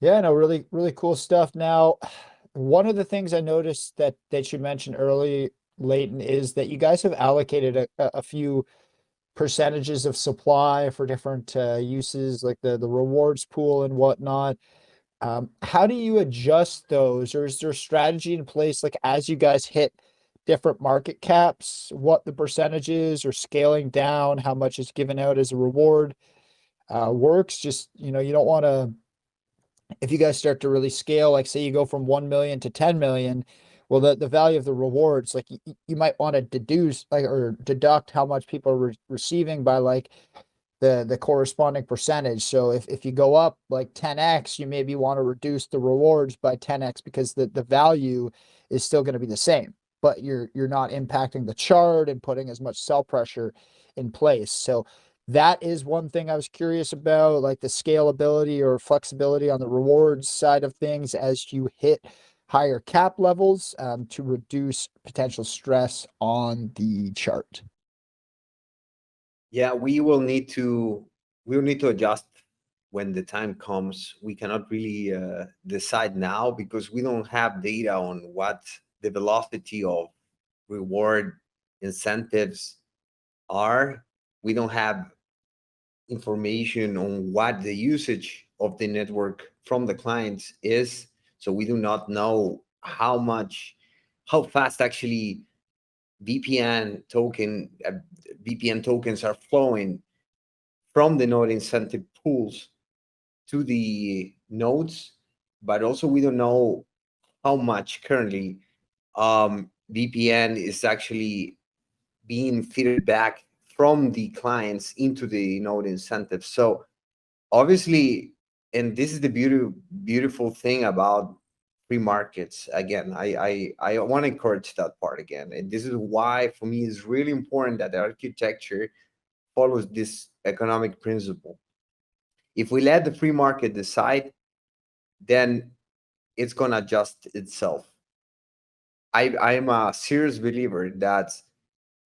yeah, no, really, really cool stuff. Now, one of the things I noticed that you mentioned early, Leighton, is that you guys have allocated a few percentages of supply for different uses, like the rewards pool and whatnot. How do you adjust those, or is there a strategy in place, like as you guys hit different market caps, what the percentage is, or scaling down how much is given out as a reward works? Just, you don't want to, if you guys start to really scale, like say you go from 1 million to 10 million, well, the value of the rewards, like you might want to deduce or deduct how much people are receiving by like the corresponding percentage. So if you go up like 10x, you maybe want to reduce the rewards by 10x because the value is still going to be the same, but you're not impacting the chart and putting as much sell pressure in place. So that is one thing I was curious about, like the scalability or flexibility on the rewards side of things as you hit higher cap levels to reduce potential stress on the chart. Yeah, we'll need to adjust when the time comes. We cannot really decide now because we don't have data on what the velocity of reward incentives are. We don't have information on what the usage of the network from the clients is. So we do not know how fast actually VPN tokens are flowing from the node incentive pools to the nodes, but also we don't know how much currently VPN is actually being fed back from the clients into the node incentive. So obviously, and this is the beautiful thing about free markets. Again, I want to encourage that part again, and this is why for me it's really important that the architecture follows this economic principle. If we let the free market decide, then it's going to adjust itself. I'm a serious believer that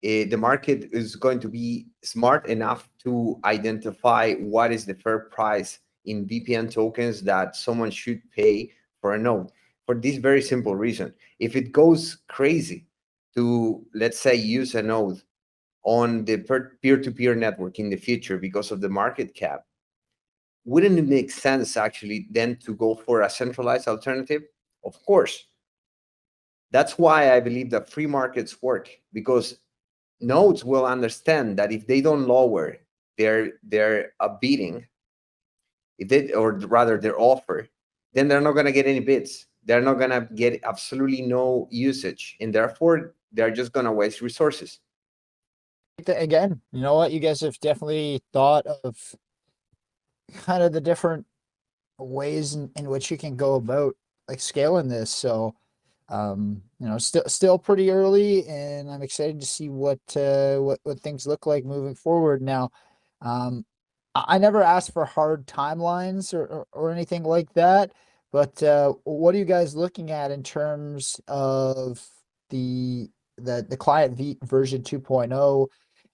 the market is going to be smart enough to identify what is the fair price in VPN tokens that someone should pay for a node. For this very simple reason, if it goes crazy to, let's say, use a node on the peer-to-peer network in the future because of the market cap, wouldn't it make sense actually then to go for a centralized alternative? Of course. That's why I believe that free markets work, because nodes will understand that if they don't lower their bidding, or rather their offer, then they're not going to get any bids. They're not going to get absolutely no usage, and therefore they're just going to waste resources. Again, you know what? You guys have definitely thought of kind of the different ways in which you can go about like scaling this. So, still pretty early, and I'm excited to see what things look like moving forward. Now, I never asked for hard timelines or anything like that, but what are you guys looking at in terms of the client version 2.0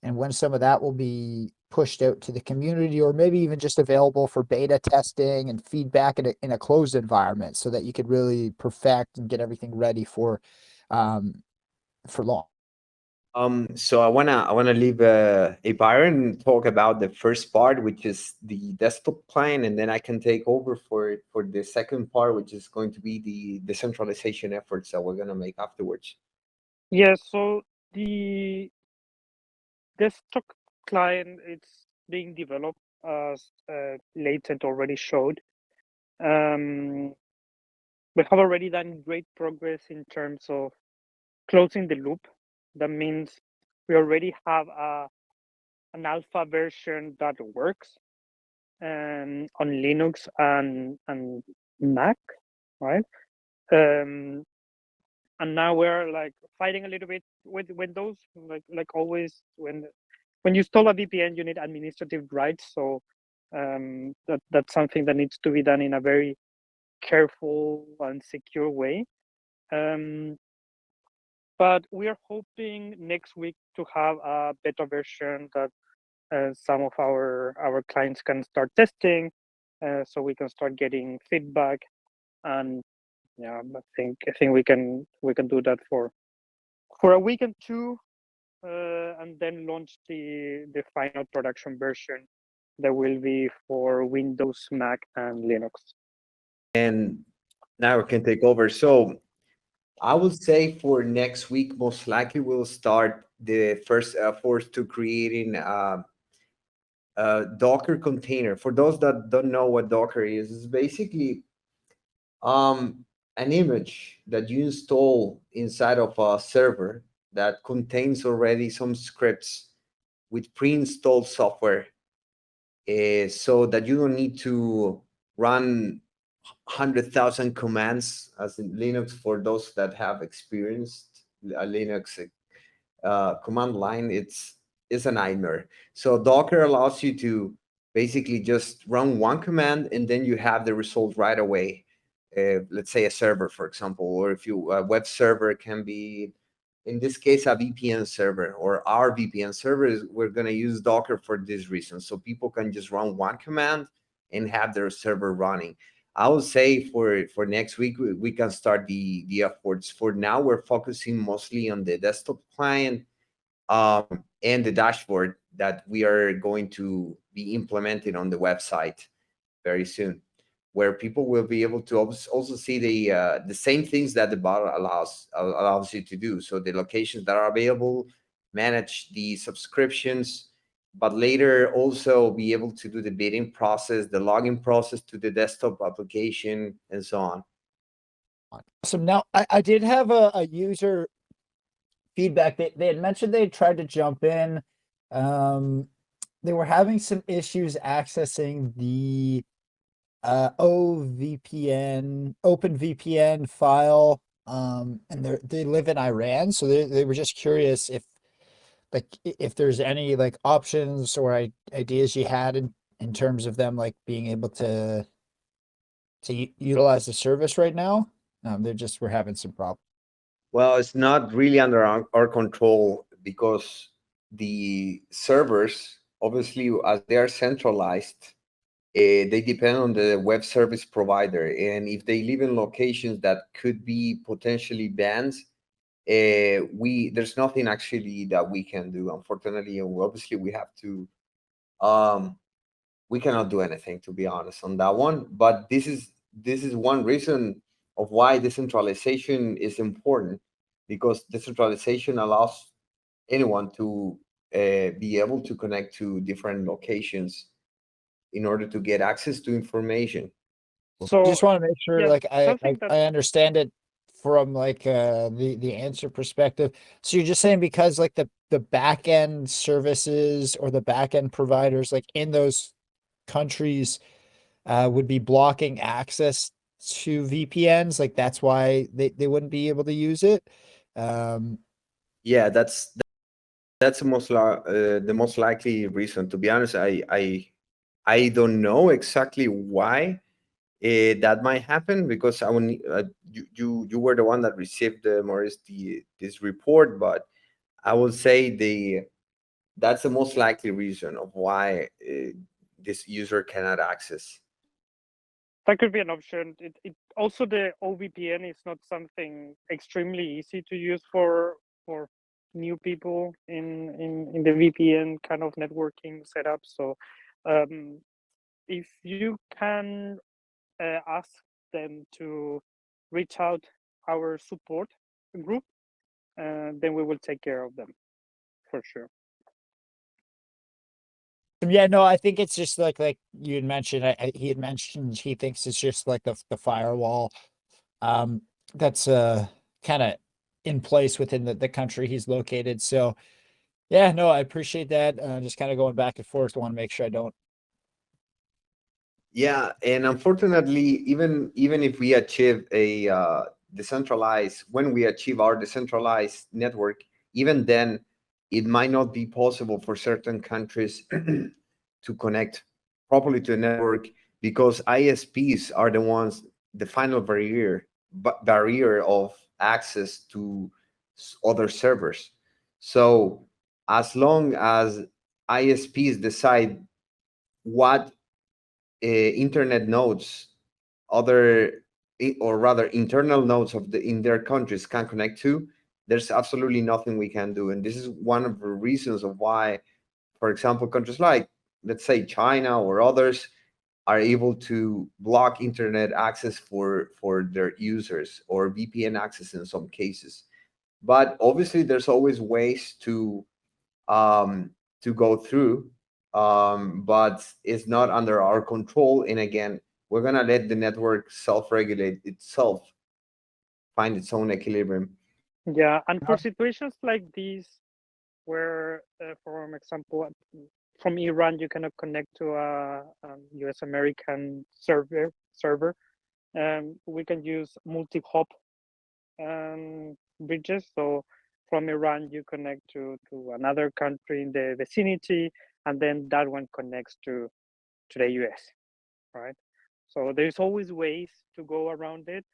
and when some of that will be pushed out to the community, or maybe even just available for beta testing and feedback in a closed environment so that you could really perfect and get everything ready for long? So I wanna leave a Byron talk about the first part, which is the desktop client, and then I can take over for the second part, which is going to be the decentralization efforts that we're gonna make afterwards. Yeah, so the desktop client, it's being developed, as Leighton already showed. We have already done great progress in terms of closing the loop. That means we already have an alpha version that works on Linux and Mac, right? And now we're like fighting a little bit with Windows, like always. When you install a VPN, you need administrative rights, so that's something that needs to be done in a very careful and secure way. But we are hoping next week to have a beta version that some of our clients can start testing, so we can start getting feedback. And yeah, I think we can do that for a week and two, and then launch the final production version that will be for Windows, Mac, and Linux. And now I can take over. So I would say for next week, most likely we'll start the first efforts to creating a Docker container. For those that don't know what Docker is, it's basically an image that you install inside of a server that contains already some scripts with pre-installed software, so that you don't need to run 100,000 commands as in Linux. For those that have experienced a Linux command line, it's a nightmare. So Docker allows you to basically just run one command and then you have the result right away. Let's say a server, for example, or if you a web server can be, in this case, a VPN server, or our VPN server we're going to use Docker for this reason, so people can just run one command and have their server running. I would say for next week we can start the efforts. For now, we're focusing mostly on the desktop client and the dashboard that we are going to be implementing on the website very soon, where people will be able to also see the same things that the bot allows you to do. So the locations that are available, manage the subscriptions, but later also be able to do the bidding process, the login process to the desktop application, and so on. So now I did have a user feedback. They had mentioned they tried to jump in. They were having some issues accessing the OpenVPN file, and they live in Iran, so they were just curious if there's any like options or ideas you had in terms of them like being able to utilize the service right now. We're having some problems. Well, it's not really under our control, because the servers, obviously, as they are centralized, they depend on the web service provider. And if they live in locations that could be potentially banned, there's nothing actually that we can do, unfortunately. And obviously we have to, we cannot do anything, to be honest, on that one. But this is one reason of why decentralization is important, because decentralization allows anyone to be able to connect to different locations in order to get access to information. So just want to make sure yeah, like something that I understand it from like the answer perspective. So you're just saying because like the back end services or the back end providers like in those countries would be blocking access to VPNs, like that's why they wouldn't be able to use it. Yeah, that's the most likely reason. To be honest, I don't know exactly why that might happen, because you were the one that received Maurice this report, but I would say that's the most likely reason of why this user cannot access. That could be an option. It also, the OVPN is not something extremely easy to use for new people in the VPN kind of networking setup. So if you can ask them to reach out our support group, then we will take care of them for sure. Yeah, no, I think it's just like you had mentioned. He had mentioned he thinks it's just like the firewall, um, that's kind of in place within the country he's located. So yeah, no, I appreciate that. Just kind of going back and forth. Want to make sure I don't. Yeah, and unfortunately, even if we achieve a decentralized, when we achieve our decentralized network, even then, it might not be possible for certain countries to connect properly to the network because ISPs are the ones, the final barrier of access to other servers. So as long as ISPs decide what internet nodes, other or rather internal nodes of the in their countries can connect to, there's absolutely nothing we can do. And this is one of the reasons of why, for example, countries like, let's say, China or others are able to block internet access for their users, or VPN access in some cases. But obviously there's always ways um, to go through, but it's not under our control. And again, we're gonna let the network self-regulate itself, find its own equilibrium. Yeah, and for situations like these, where, for example, from Iran you cannot connect to a, U.S. American server. We can use multi-hop bridges. So from Iran you connect to another country in the vicinity, and then that one connects to the US, right? So there's always ways to go around it.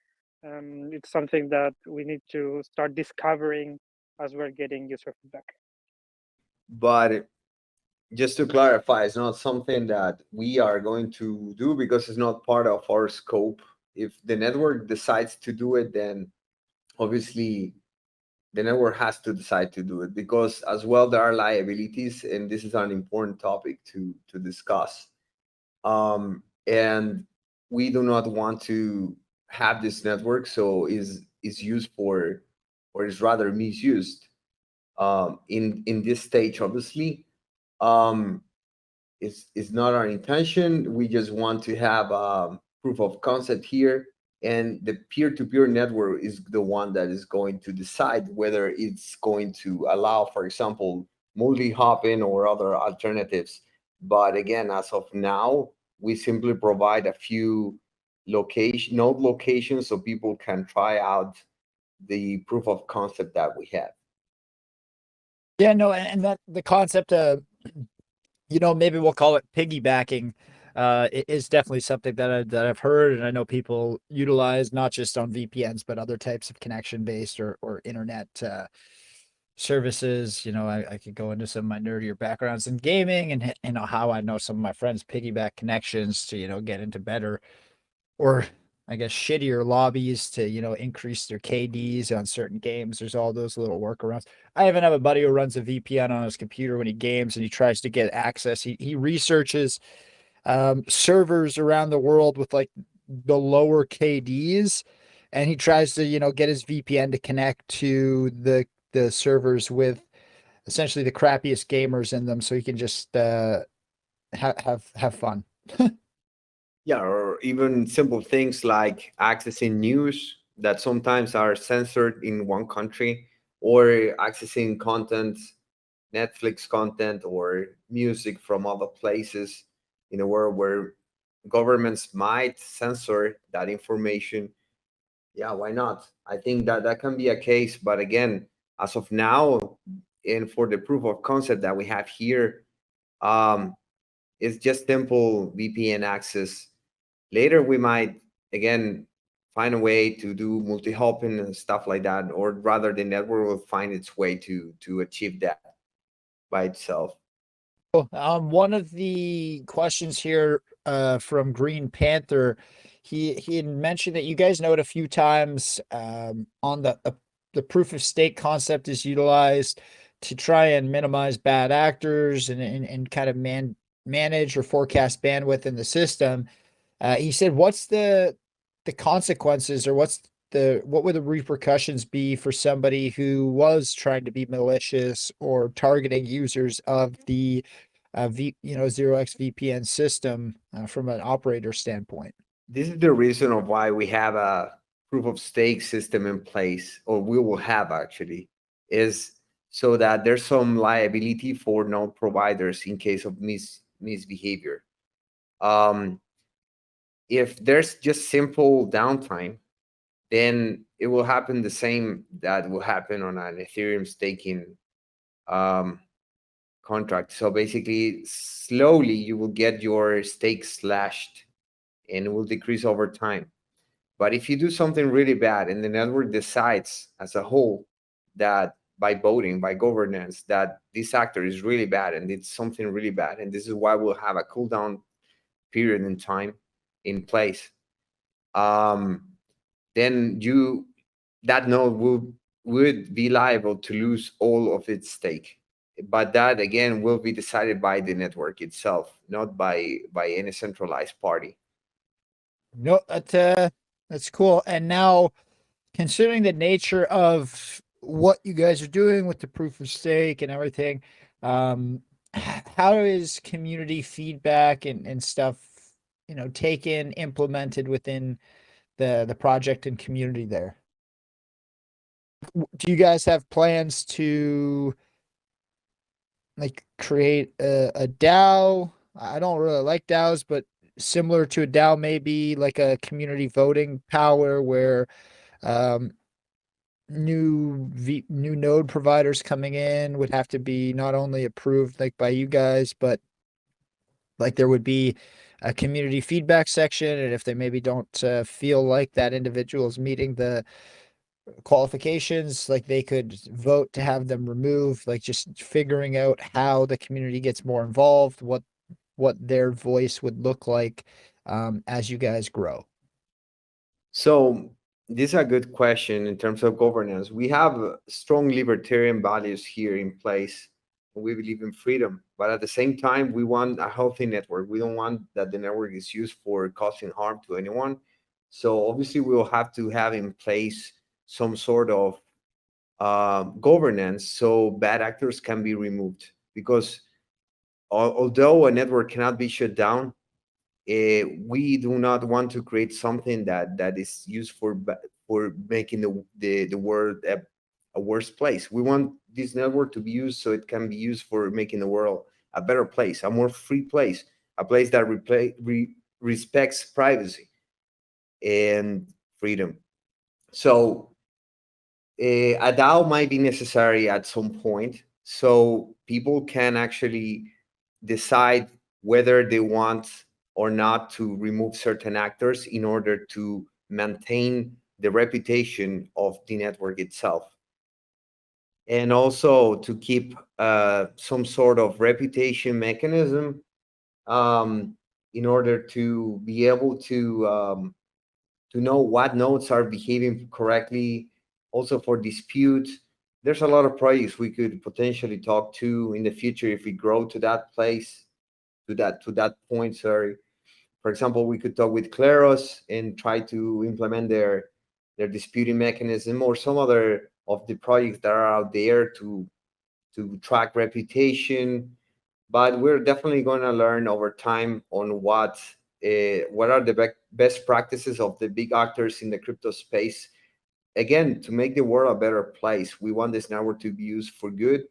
It's something that we need to start discovering as we're getting user feedback. But just to clarify, it's not something that we are going to do because it's not part of our scope. If the network decides to do it, then obviously the network has to decide to do it, because as well there are liabilities, and this is an important topic to discuss. And we do not want to have this network so is used for, or is rather misused, in this stage. Obviously, um, it's not our intention. We just want to have proof of concept here, and the peer-to-peer network is the one that is going to decide whether it's going to allow, for example, multi-hopping or other alternatives. But again, as of now, we simply provide a few node locations so people can try out the proof of concept that we have. Yeah, no, and that the concept of, maybe we'll call it piggybacking, it is definitely something that I've heard, and I know people utilize not just on VPNs but other types of connection based or internet services. I could go into some of my nerdier backgrounds in gaming, and how I know some of my friends piggyback connections to get into better, or I guess shittier lobbies to increase their KDs on certain games. There's all those little workarounds. I even have a buddy who runs a VPN on his computer when he games, and he tries to get access. He researches servers around the world with like the lower KDs, and he tries to get his VPN to connect to the servers with essentially the crappiest gamers in them, so he can just have fun. Yeah, or even simple things like accessing news that sometimes are censored in one country, or accessing content, Netflix content or music from other places in a world where governments might censor that information. Yeah, why not? I think that that can be a case. But again, as of now, and for the proof of concept that we have here, um, it's just simple VPN access. Later, we might again find a way to do multi-hopping and stuff like that, or rather, the network will find its way to achieve that by itself. One of the questions here from Green Panther, he had mentioned that you guys know it a few times, on the proof of stake concept is utilized to try and minimize bad actors and kind of manage or forecast bandwidth in the system. He said, what's the consequences, or what would the repercussions be for somebody who was trying to be malicious or targeting users of the 0x VPN system from an operator standpoint? This is the reason of why we have a proof of stake system in place, or we will have actually, is so that there's some liability for node providers in case of misbehavior. If there's just simple downtime, then it will happen the same that will happen on an Ethereum staking contract. So basically, slowly you will get your stake slashed and it will decrease over time. But if you do something really bad and the network decides as a whole that by voting, by governance, that this actor is really bad and it's something really bad, and this is why we'll have a cooldown period in time in place, then that node would be liable to lose all of its stake. But that again will be decided by the network itself, not by any centralized party. No, that's cool. And now, considering the nature of what you guys are doing with the proof of stake and everything, how is community feedback and stuff, taken, implemented within the project and community there? Do you guys have plans to like create a DAO? I don't really like DAOs, but similar to a DAO, maybe like a community voting power where new node providers coming in would have to be not only approved like by you guys, but like there would be a community feedback section, and if they maybe don't feel like that individual is meeting the qualifications, like they could vote to have them removed, like just figuring out how the community gets more involved, what their voice would look like as you guys grow. So this is a good question in terms of governance. We have strong libertarian values here in place. We believe in freedom, but at the same time, we want a healthy network. We don't want that the network is used for causing harm to anyone. So obviously, we will have to have in place some sort of governance so bad actors can be removed. Because although a network cannot be shut down, we do not want to create something that is used for making the world a worse place. We want this network to be used so it can be used for making the world a better place, a more free place, a place that respects privacy and freedom. So a DAO might be necessary at some point so people can actually decide whether they want or not to remove certain actors in order to maintain the reputation of the network itself. And also to keep some sort of reputation mechanism in order to be able to know what nodes are behaving correctly. Also for dispute, there's a lot of projects we could potentially talk to in the future if we grow to that place, to that point, sorry. For example, we could talk with Claros and try to implement their disputing mechanism, or some other of the projects that are out there to track reputation. But we're definitely going to learn over time on what are the best practices of the big actors in the crypto space. Again, to make the world a better place. We want this network to be used for good,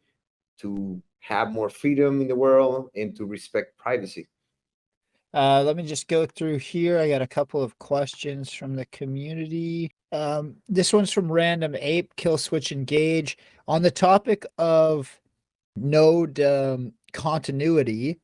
to have more freedom in the world, and to respect privacy. Let me just go through here. I got a couple of questions from the community. This one's from Random Ape, Kill Switch Engage. On the topic of node continuity,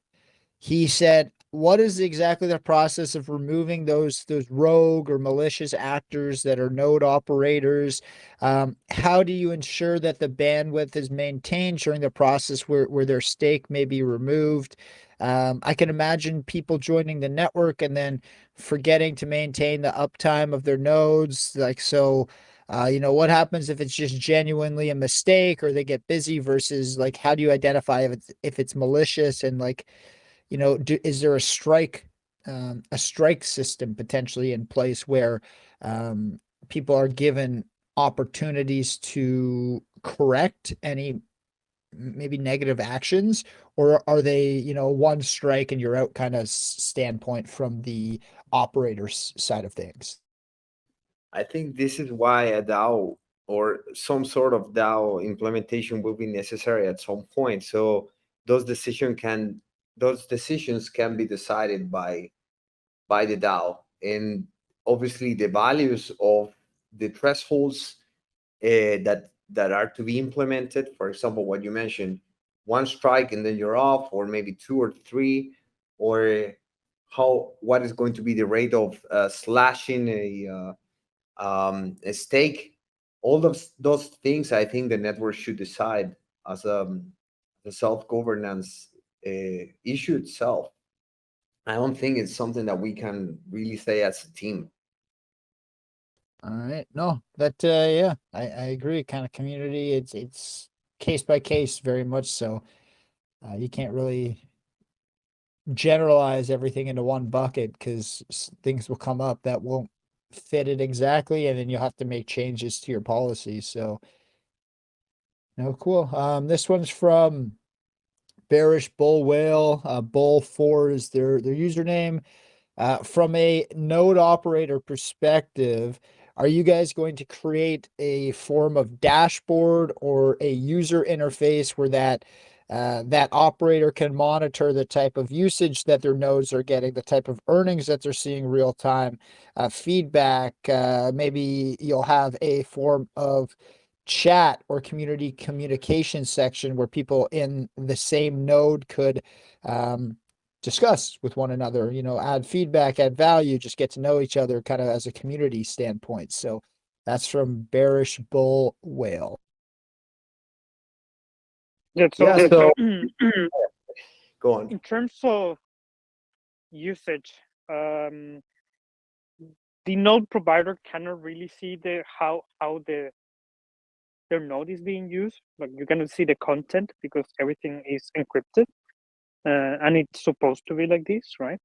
he said, what is exactly the process of removing those rogue or malicious actors that are node operators? How do you ensure that the bandwidth is maintained during the process where their stake may be removed? I can imagine people joining the network and then forgetting to maintain the uptime of their nodes. Like, so, what happens if it's just genuinely a mistake or they get busy versus like, how do you identify if it's malicious, and like, is there a strike system potentially in place where people are given opportunities to correct any maybe negative actions, or are they, you know, one strike and you're out kind of standpoint from the operator's side of things? I think this is why a DAO or some sort of DAO implementation will be necessary at some point. So those decisions can be decided by the DAO, and obviously the values of the thresholds that are to be implemented. For example, what you mentioned, one strike and then you're off, or maybe two or three, or what is going to be the rate of slashing a stake. All of those things, I think the network should decide as the self-governance issue itself. I don't think it's something that we can really say as a team. All right. No, that yeah, I agree. Kind of community, it's case by case very much so. You can't really generalize everything into one bucket because things will come up that won't fit it exactly, and then you'll have to make changes to your policy. So no, cool. This one's from Bearish Bull Whale. Bull 4 is their username. From a node operator perspective, are you guys going to create a form of dashboard or a user interface where that operator can monitor the type of usage that their nodes are getting, the type of earnings that they're seeing real time, feedback? Maybe you'll have a form of chat or community communication section where people in the same node could discuss with one another, you know, add feedback, add value, just get to know each other kind of as a community standpoint. So that's from Bearish Bull Whale. Yeah, Yeah, so go on. in terms of usage, the node provider cannot really see how their node is being used. Like, you cannot see the content because everything is encrypted, and it's supposed to be like this, right?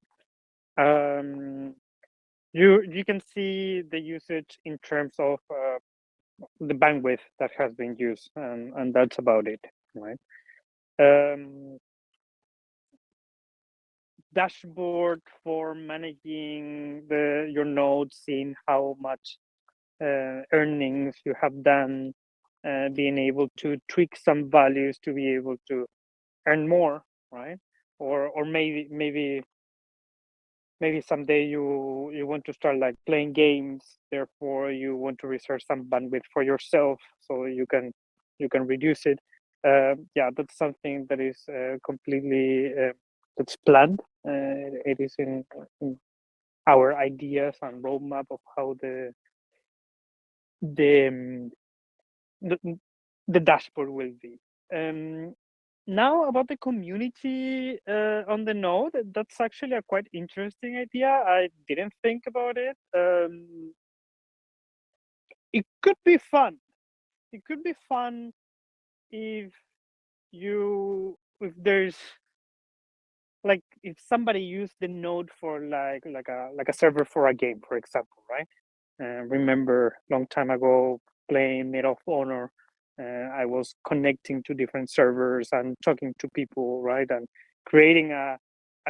You can see the usage in terms of the bandwidth that has been used, and that's about it, right? Dashboard for managing your nodes, seeing how much earnings you have done, being able to tweak some values to be able to earn more, right? Or maybe someday you want to start like playing games, therefore you want to reserve some bandwidth for yourself so you can reduce it. Yeah, that's something that is completely that's planned. It is in our ideas and roadmap of how the dashboard will be. Now about the community on the node, that's actually a quite interesting idea. I didn't think about it. It could be fun. It could be fun if there's like if somebody used the node for like a server for a game, for example, right? Remember long time ago playing Medal of Honor, I was connecting to different servers and talking to people, right? And creating a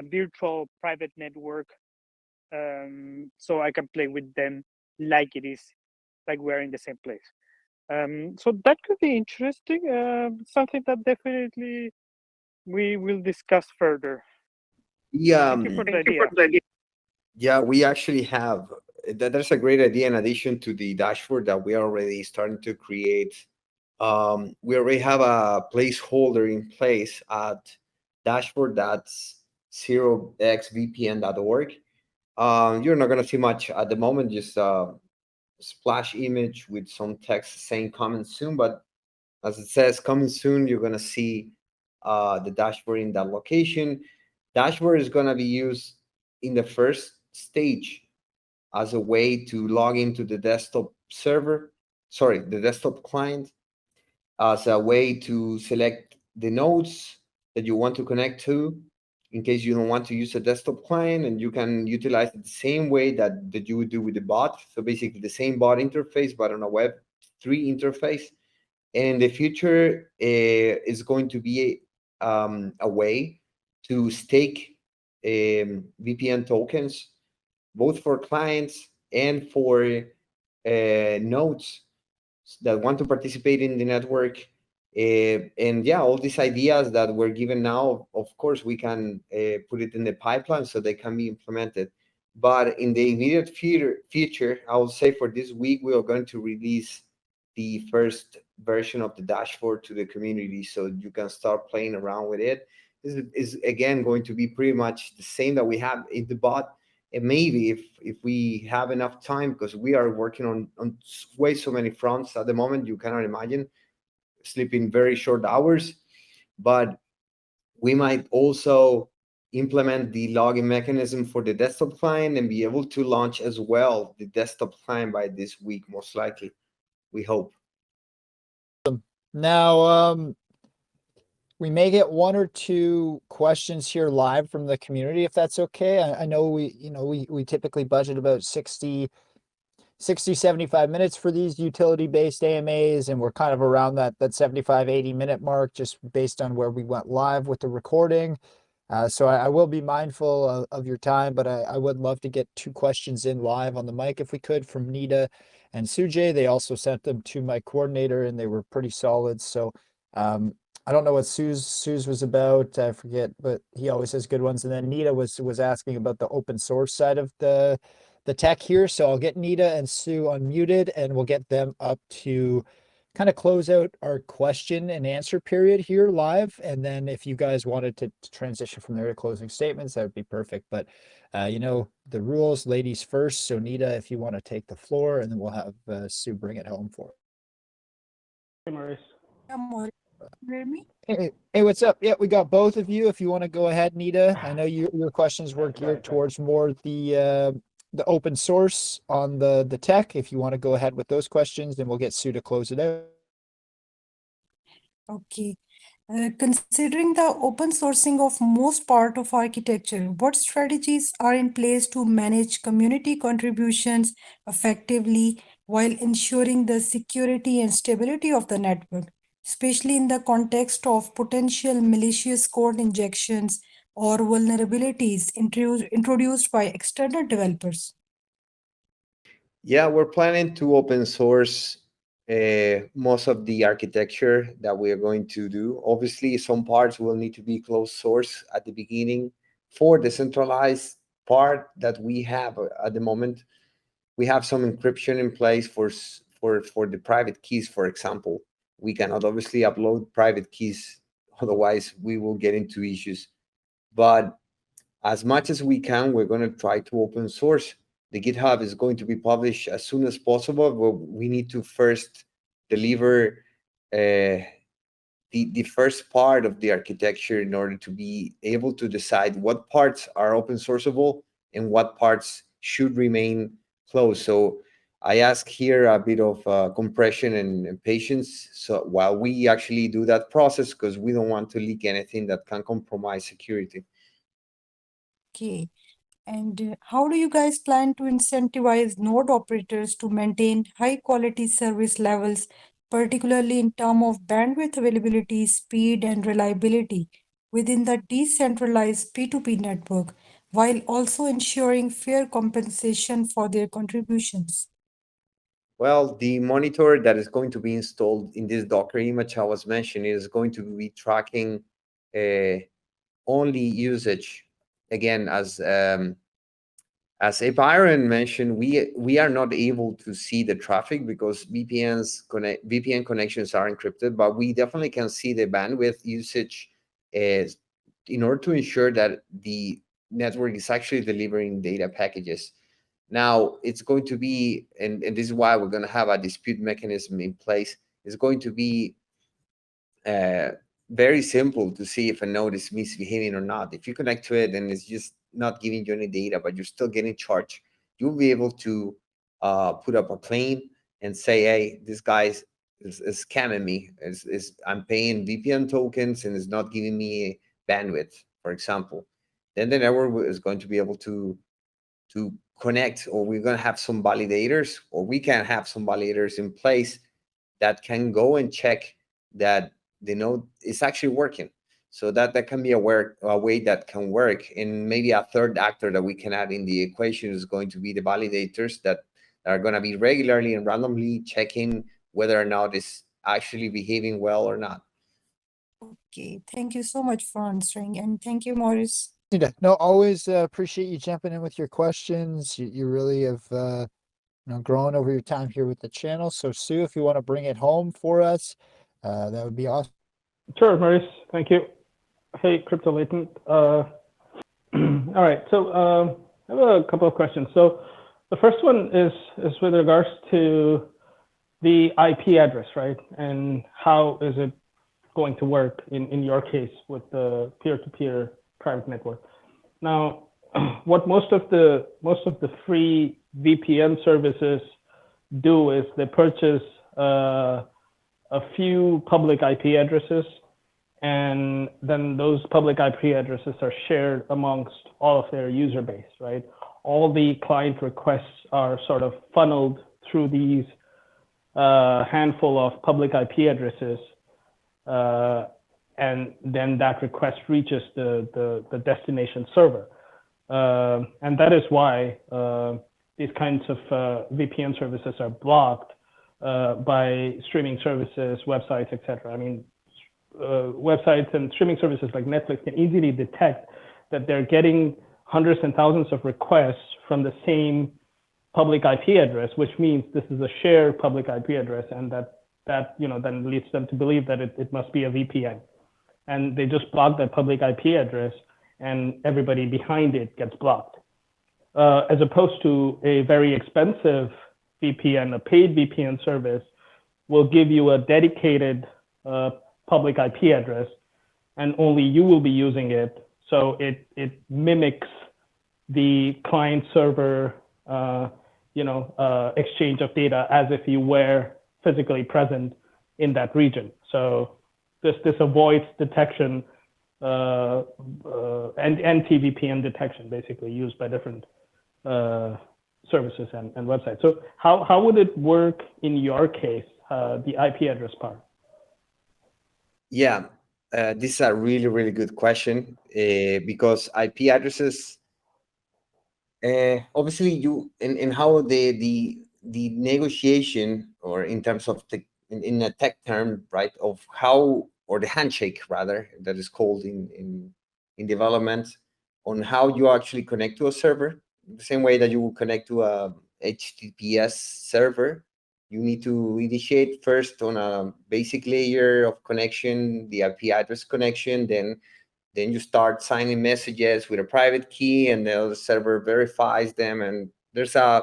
virtual private network, so I can play with them like it is, like we're in the same place. So that could be interesting. Something that definitely we will discuss further. Yeah, Thank you for the idea. yeah, we actually have that's a great idea. In addition to the dashboard that we are already starting to create, we already have a placeholder in place at dashboard that's 0xvpn.org. You're not going to see much at the moment, just splash image with some text saying coming soon. But as it says coming soon, you're going to see the dashboard in that location. Dashboard is going to be used in the first stage as a way to log into the desktop the desktop client, as a way to select the nodes that you want to connect to in case you don't want to use a desktop client, and you can utilize it the same way that you would do with the bot. So basically the same bot interface, but on a Web3 interface. And in the future, is going to be a way to stake VPN tokens, both for clients and for nodes that want to participate in the network. And yeah, all these ideas that we're given now, of course, we can put it in the pipeline so they can be implemented. But in the immediate future, I will say for this week, we are going to release the first version of the dashboard to the community so you can start playing around with it. This is again going to be pretty much the same that we have in the bot. And maybe if we have enough time, because we are working on way so many fronts at the moment, you cannot imagine, sleeping very short hours. But we might also implement the login mechanism for the desktop client and be able to launch as well the desktop client by this week, most likely, we hope. Now, we may get one or two questions here live from the community, if that's okay. I know we typically budget about 60, 75 minutes for these utility-based AMAs, and we're kind of around that 75, 80-minute mark, just based on where we went live with the recording. So I will be mindful of your time, but I would love to get two questions in live on the mic if we could, from Nita and Sujay. They also sent them to my coordinator and they were pretty solid. So I don't know what Sue's was about. I forget, but he always has good ones. And then Nita was asking about the open source side of the tech here. So I'll get Nita and Sue unmuted and we'll get them up to kind of close out our question and answer period here live. And then if you guys wanted to transition from there to closing statements, that would be perfect. But you know, the rules, ladies first. So Nita, if you want to take the floor, and then we'll have Sue bring it home for us. Hey, Maurice. Yeah, Maurice, you hear me? Hey, what's up? Yeah, we got both of you. If you want to go ahead, Nita. I know your questions were geared towards more the open source on the tech. If you want to go ahead with those questions, then we'll get Sue to close it out. Okay. Considering the open sourcing of most part of architecture, what strategies are in place to manage community contributions effectively while ensuring the security and stability of the network, especially in the context of potential malicious code injections or vulnerabilities introduced by external developers? Yeah, we're planning to open source most of the architecture that we are going to do. Obviously, some parts will need to be closed source at the beginning. For the centralized part that we have at the moment, we have some encryption in place for the private keys, for example. We cannot obviously upload private keys, otherwise we will get into issues. But as much as we can, we're going to try to open source. The GitHub is going to be published as soon as possible, but we need to first deliver the first part of the architecture in order to be able to decide what parts are open sourceable and what parts should remain closed. So I ask here a bit of compression and patience, so while we actually do that process, because we don't want to leak anything that can compromise security. Okay. And how do you guys plan to incentivize node operators to maintain high quality service levels, particularly in terms of bandwidth availability, speed, and reliability within the decentralized P2P network, while also ensuring fair compensation for their contributions? Well, the monitor that is going to be installed in this Docker image I was mentioning is going to be tracking only usage. Again, as Byron mentioned, we are not able to see the traffic because VPN connections are encrypted, but we definitely can see the bandwidth usage in order to ensure that the network is actually delivering data packages. Now, it's going to be, and this is why we're going to have a dispute mechanism in place, it's going to be very simple to see if a node is misbehaving or not. If you connect to it and it's just not giving you any data, but you're still getting charged, you'll be able to put up a claim and say, hey, this guy is scamming me. I'm paying VPN tokens and it's not giving me bandwidth, for example. Then the network is going to be able to connect, or we're going to have some validators, or we can have some validators in place that can go and check that the node is actually working. So that can be a way that can work. And maybe a third actor that we can add in the equation is going to be the validators that are going to be regularly and randomly checking whether or not it's actually behaving well or not. Okay, thank you so much for answering, and thank you, Maurice. No, always appreciate you jumping in with your questions. You really have grown over your time here with the channel. So Sue, if you want to bring it home for us, that would be awesome. Sure, Maurice. Thank you. Hey, Crypto Latent. All right. So I have a couple of questions. So the first one is with regards to the IP address, right? And how is it going to work in your case with the peer-to-peer private network? Now, what most of the free VPN services do is they purchase a few public IP addresses, and then those public IP addresses are shared amongst all of their user base, right? All the client requests are sort of funneled through these handful of public IP addresses, and then that request reaches the destination server. And that is why these kinds of VPN services are blocked by streaming services, websites, etc. I mean, websites and streaming services like Netflix can easily detect that they're getting hundreds and thousands of requests from the same public IP address, which means this is a shared public IP address, and that then leads them to believe that it must be a VPN. And they just block that public IP address, and everybody behind it gets blocked. As opposed to a very expensive VPN, a paid VPN service will give you a dedicated public IP address, and only you will be using it. So it mimics the client server exchange of data as if you were physically present in that region. So this avoids detection and anti-VPN detection, basically used by different services and websites. So how would it work in your case, the IP address part? Yeah, this is a really, really good question because IP addresses, obviously, you in how the negotiation, or in terms of in a tech term, right, of how, or the handshake rather, that is called in development, on how you actually connect to a server, the same way that you will connect to a HTTPS server. You need to initiate first on a basic layer of connection, the IP address connection, then you start signing messages with a private key, and the server verifies them, and there's a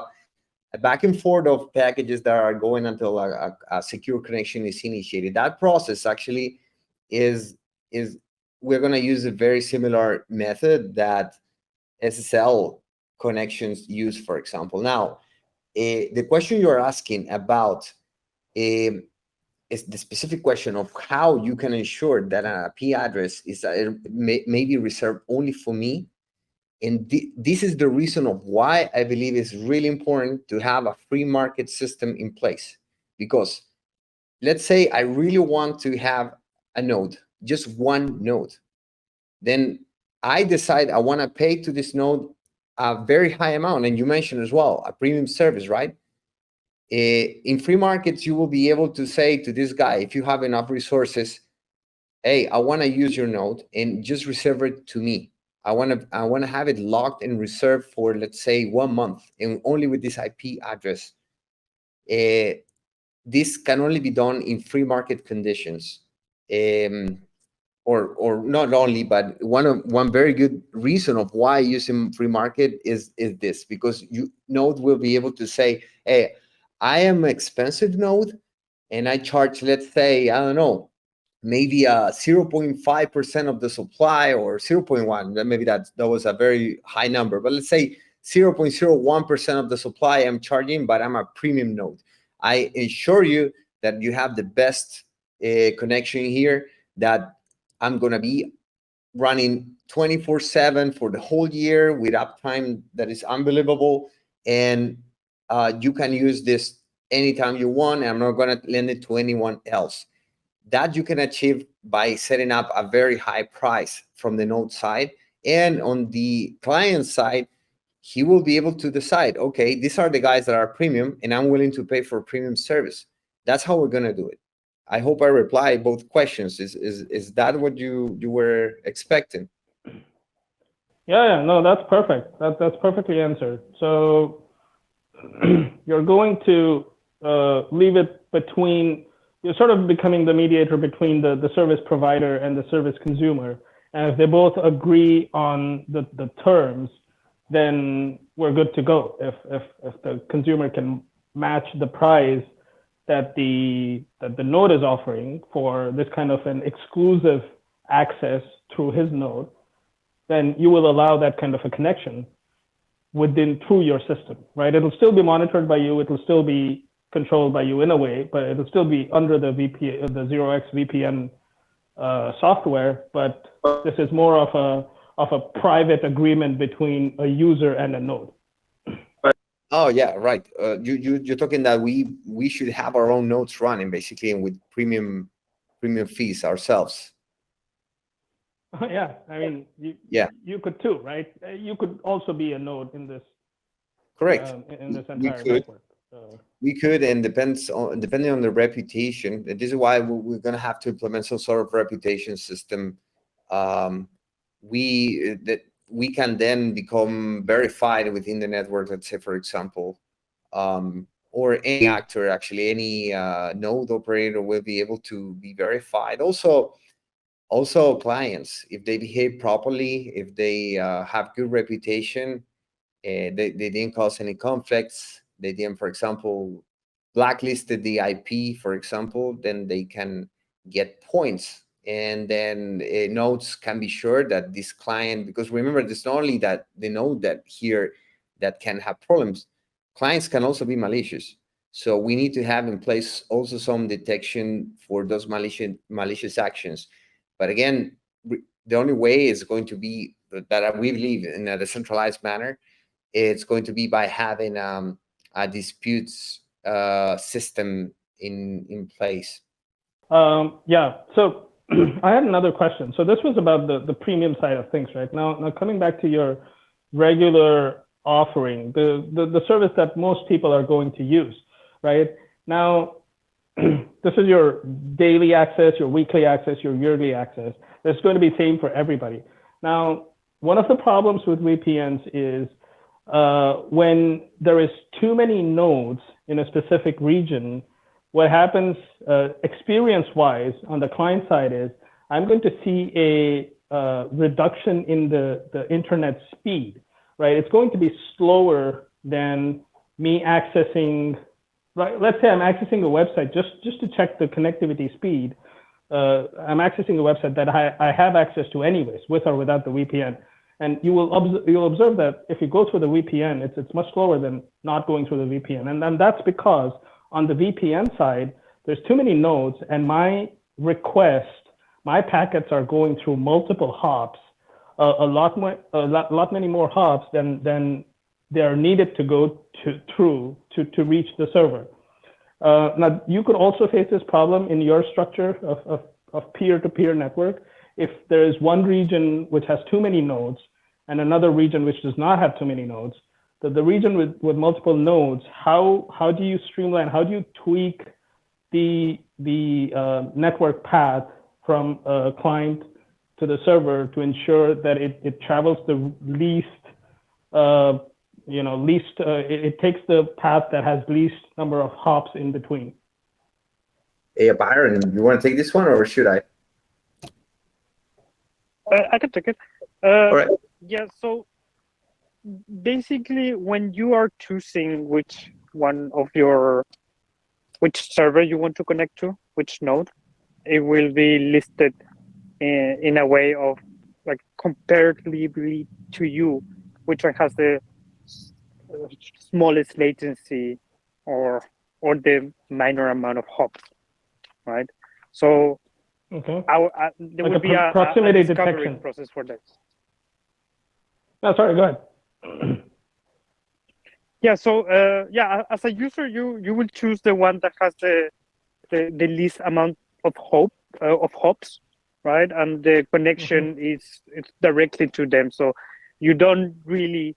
back and forth of packages that are going until a secure connection is initiated. That process actually is we're going to use a very similar method that SSL connections use, for example. Now, the question you're asking about is the specific question of how you can ensure that an IP address is maybe reserved only for me. And this is the reason of why I believe it's really important to have a free market system in place. Because let's say I really want to have a node, just one node. Then I decide I want to pay to this node a very high amount. And you mentioned as well, a premium service, right? In free markets, you will be able to say to this guy, if you have enough resources, hey, I want to use your node and just reserve it to me. I want to have it locked and reserved for, let's say, 1 month, and only with this IP address. This can only be done in free market conditions, or not only, but one very good reason of why using free market is this, because node will be able to say, hey, I am an expensive node, and I charge, let's say, I don't know, maybe 0.5% of the supply, or 0.1. Maybe that was a very high number, but let's say 0.01% of the supply I'm charging, but I'm a premium node. I assure you that you have the best connection here, that I'm going to be running 24/7 for the whole year with uptime that is unbelievable. And you can use this anytime you want, and I'm not going to lend it to anyone else. That you can achieve by setting up a very high price from the node side. And on the client side, he will be able to decide, okay, these are the guys that are premium, and I'm willing to pay for premium service. That's how we're going to do it. I hope I reply both questions. Is that what you were expecting? Yeah, no, that's perfect. That's perfectly answered. So you're going to leave it between, you're sort of becoming the mediator between the service provider and the service consumer. And if they both agree on the terms, then we're good to go. If the consumer can match the price that the node is offering for this kind of an exclusive access through his node, then you will allow that kind of a connection through your system, right? It'll still be monitored by you. It'll still be controlled by you in a way, but it'll still be under the 0x VPN software. But this is more of a private agreement between a user and a node. Oh yeah, right. You're talking that we should have our own nodes running basically, and with premium fees ourselves. Yeah, I mean, you could too, right? You could also be a node in this. Correct. In this entire network. We could, and depending on the reputation. And this is why we're going to have to implement some sort of reputation system. We can then become verified within the network. Let's say, for example, or any actor, actually, any node operator will be able to be verified. Also, clients, if they behave properly, if they have good reputation, they didn't cause any conflicts, they didn't, for example, blacklisted the IP, for example, then they can get points. And then nodes can be sure that this client, because remember, it's not only that the node that here that can have problems, clients can also be malicious. So we need to have in place also some detection for those malicious actions. But again, the only way is going to be that we believe in a decentralized manner. It's going to be by having a disputes system in place. Yeah. So I had another question. So this was about the premium side of things, right? Now coming back to your regular offering, the service that most people are going to use, right? Now, this is your daily access, your weekly access, your yearly access. It's going to be same for everybody. Now, one of the problems with VPNs is when there is too many nodes in a specific region, what happens experience-wise on the client side is I'm going to see a reduction in the internet speed, right? It's going to be slower than me accessing. Right, let's say I'm accessing a website just to check the connectivity speed. I'm accessing a website that I have access to anyways, with or without the VPN. And you'll observe that if you go through the VPN, it's much slower than not going through the VPN. And then that's because on the VPN side, there's too many nodes, and my packets are going through multiple hops, a lot many more hops than they are needed to go through to reach the server. Now, you could also face this problem in your structure of peer-to-peer network. If there is one region which has too many nodes and another region which does not have too many nodes, the region with multiple nodes, how do you streamline, how do you tweak the network path from a client to the server to ensure that it travels the least, it takes the path that has least number of hops in between? Hey, Byron, you want to take this one, or should I? I can take it. All right. Yeah, so basically when you are choosing which server you want to connect to, which node, it will be listed in a way of like comparatively to you, which one has the smallest latency or the minor amount of hops, right? So okay, there like will be a proximity discovery detection process for that. No, sorry, go ahead. Yeah, so as a user, you will choose the one that has the least amount of hops, right? And the connection is it's directly to them, so you don't really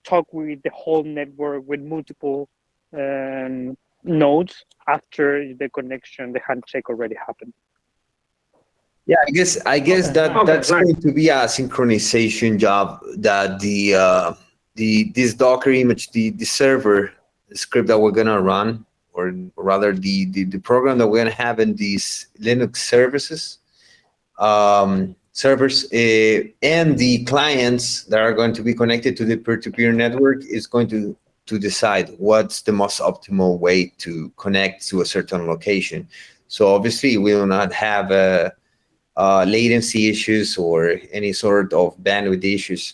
talk with the whole network with multiple nodes after the connection, the handshake already happened. Yeah, I guess that's going to be a synchronization job that this Docker image, the server script that we're gonna run, or rather the program that we're gonna have in these Linux services, servers, and the clients that are going to be connected to the peer-to-peer network is going to decide what's the most optimal way to connect to a certain location. So obviously we will not have latency issues or any sort of bandwidth issues.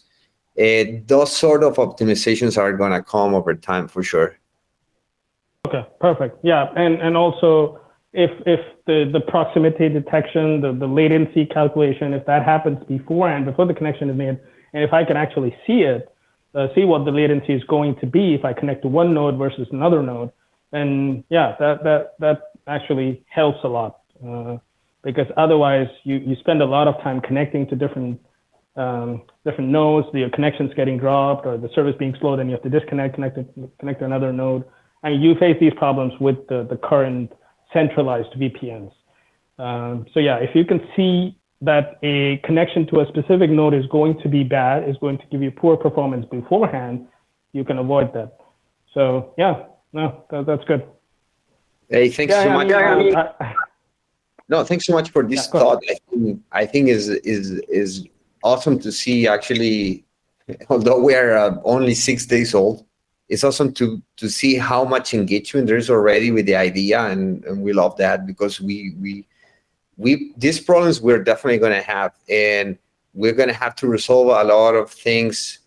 Those sort of optimizations are going to come over time for sure. Okay, perfect. Yeah, and also if the proximity detection, the latency calculation, if that happens beforehand, before the connection is made, and if I can actually see it, see what the latency is going to be if I connect to one node versus another node, then yeah, that actually helps a lot. Because otherwise you spend a lot of time connecting to different nodes, the connection's getting dropped or the service being slow, then you have to disconnect, connect to another node. And you face these problems with the current centralized VPNs. So yeah, if you can see that a connection to a specific node is going to be bad, is going to give you poor performance beforehand, you can avoid that. So yeah, no, that's good. Hey, thanks so much. No, thanks so much for this thought. I think is awesome to see. Actually, although we are only 6 days old, it's awesome to see how much engagement there is already with the idea, and we love that, because we these problems we're definitely going to have, and we're going to have to resolve a lot of things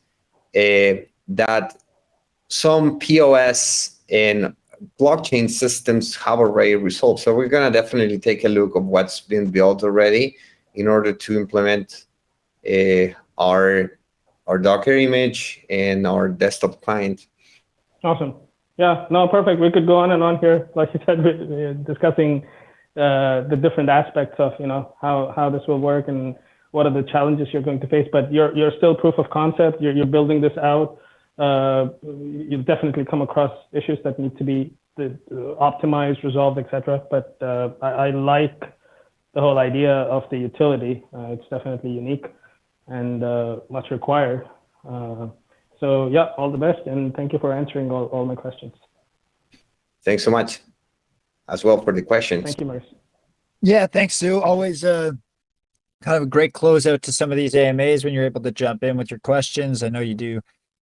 that some POS and blockchain systems have already resolved. So we're going to definitely take a look of what's been built already in order to implement our Docker image and our desktop client. Awesome. Yeah, no, perfect. We could go on and on here, like you said, discussing the different aspects of how this will work and what are the challenges you're going to face. But you're still proof of concept. You're building this out. You've definitely come across issues that need to be optimized, resolved, etc. But I like the whole idea of the utility. It's definitely unique and much required. So yeah, all the best, and thank you for answering all my questions. Thanks so much as well for the questions. Thank you, Maurice. Yeah, thanks, Sue. Always kind of a great closeout to some of these AMAs when you're able to jump in with your questions. I know you do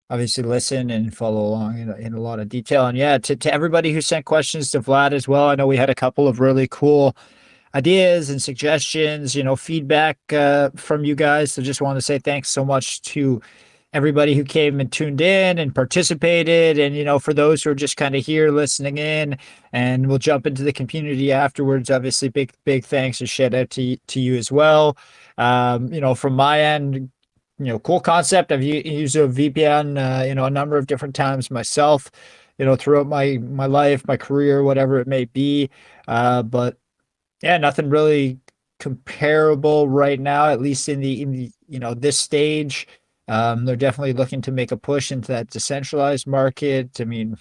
obviously listen and follow along in a lot of detail. And yeah, to everybody who sent questions to Vlad as well. I know we had a couple of really cool ideas and suggestions, feedback from you guys. So just want to say thanks so much to everybody who came and tuned in and participated. And, for those who are just kind of here listening in, and we'll jump into the community afterwards, obviously big thanks and shout out to you as well. From my end, cool concept. I've used a VPN, a number of different times myself, throughout my life, my career, whatever it may be. But yeah, nothing really comparable right now, at least in the this stage. They're definitely looking to make a push into that decentralized market. I mean,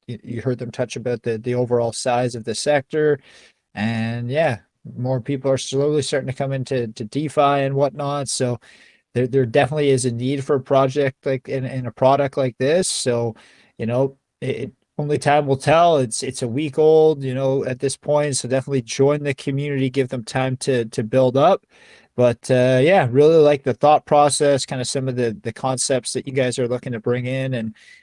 you heard them touch about the overall size of the sector, and yeah, more people are slowly starting to come into DeFi and whatnot. So there definitely is a need for a project like in a product like this. So, only time will tell. It's a week old, at this point. So definitely join the community, give them time to build up. But yeah, really like the thought process, kind of some of the concepts that you guys are looking to bring in,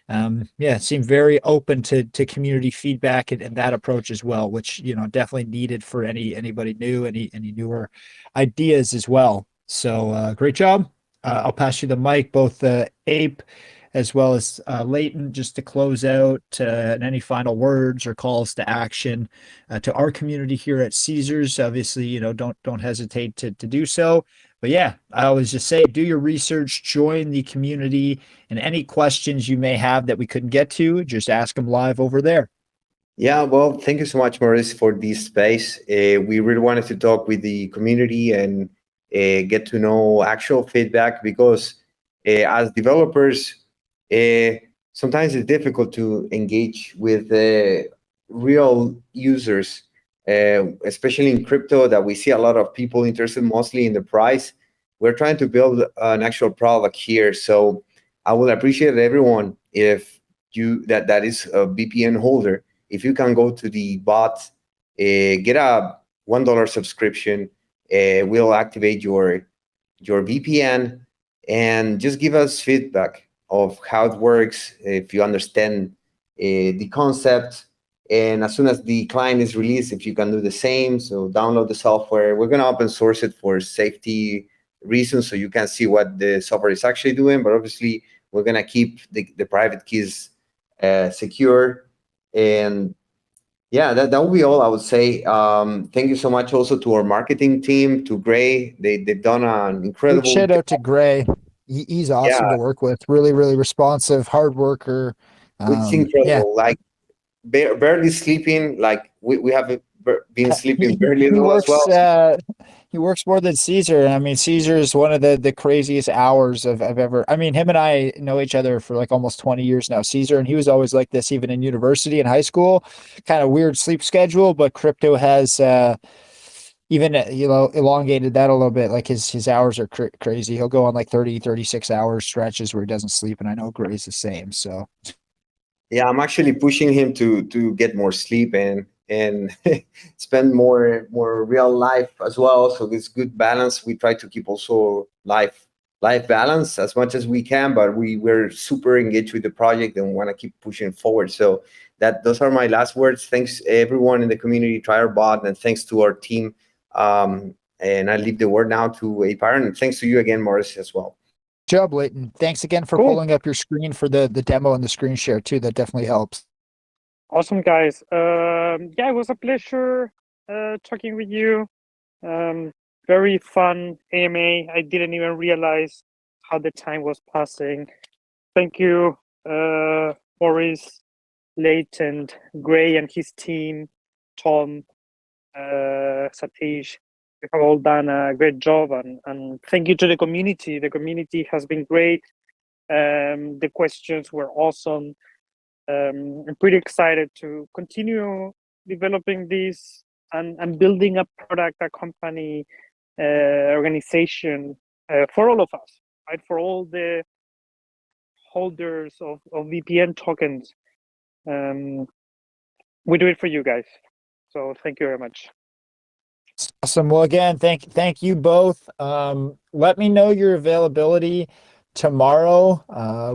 and yeah, seem very open to community feedback and that approach as well, which definitely needed for anybody new, any newer ideas as well. So great job. I'll pass you the mic, both Ape as well as Leighton, just to close out, and any final words or calls to action to our community here at Caesars. Obviously, don't hesitate to do so. But yeah, I always just say, do your research, join the community, and any questions you may have that we couldn't get to, just ask them live over there. Yeah, well, thank you so much, Maurice, for this space. We really wanted to talk with the community and get to know actual feedback, because as developers, sometimes it's difficult to engage with real users, especially in crypto, that we see a lot of people interested mostly in the price. We're trying to build an actual product here. So I would appreciate everyone if that is a VPN holder, if you can go to the bot, get a $1 subscription, we'll activate your VPN, and just give us feedback of how it works, if you understand the concept. And as soon as the client is released, if you can do the same, so download the software. We're going to open source it for safety reasons, so you can see what the software is actually doing. But obviously, we're going to keep the private keys secure. And yeah, that will be all I would say. Thank you so much also to our marketing team, to Gray. They've done an incredible Big shout out to Gray. He's awesome to work with. Really, really responsive, hard worker. It's incredible. Like barely sleeping. Like we have been sleeping very little as well. He works more than Caesar. I mean, Caesar is one of the craziest hours I've ever. I mean, him and I know each other for like almost 20 years now, Caesar, and he was always like this, even in university and high school. Kind of weird sleep schedule, but crypto has even elongated that a little bit. Like his hours are crazy. He'll go on like 30, 36 hours stretches where he doesn't sleep, and I know Gray's the same. So yeah, I'm actually pushing him to get more sleep and spend more real life as well. So it's good balance. We try to keep also life balance as much as we can, but we're super engaged with the project and want to keep pushing forward. So those are my last words. Thanks everyone in the community, try our bot, and thanks to our team. And I leave the word now to Byron, and thanks to you again, Maurice, as well. Good job, Leighton. Thanks again for pulling up your screen for the demo and the screen share too. That definitely helps. Awesome, guys. Yeah, it was a pleasure talking with you. Very fun AMA. I didn't even realize how the time was passing. Thank you, Maurice, Leighton, Gray and his team, Tom, Satish. You have all done a great job, and thank you to the community. The community has been great. The questions were awesome. I'm pretty excited to continue developing this and building a product, a company, organization for all of us, right? For all the holders of VPN tokens. We do it for you guys. So thank you very much. Awesome. Well, again, thank you both. Let me know your availability tomorrow.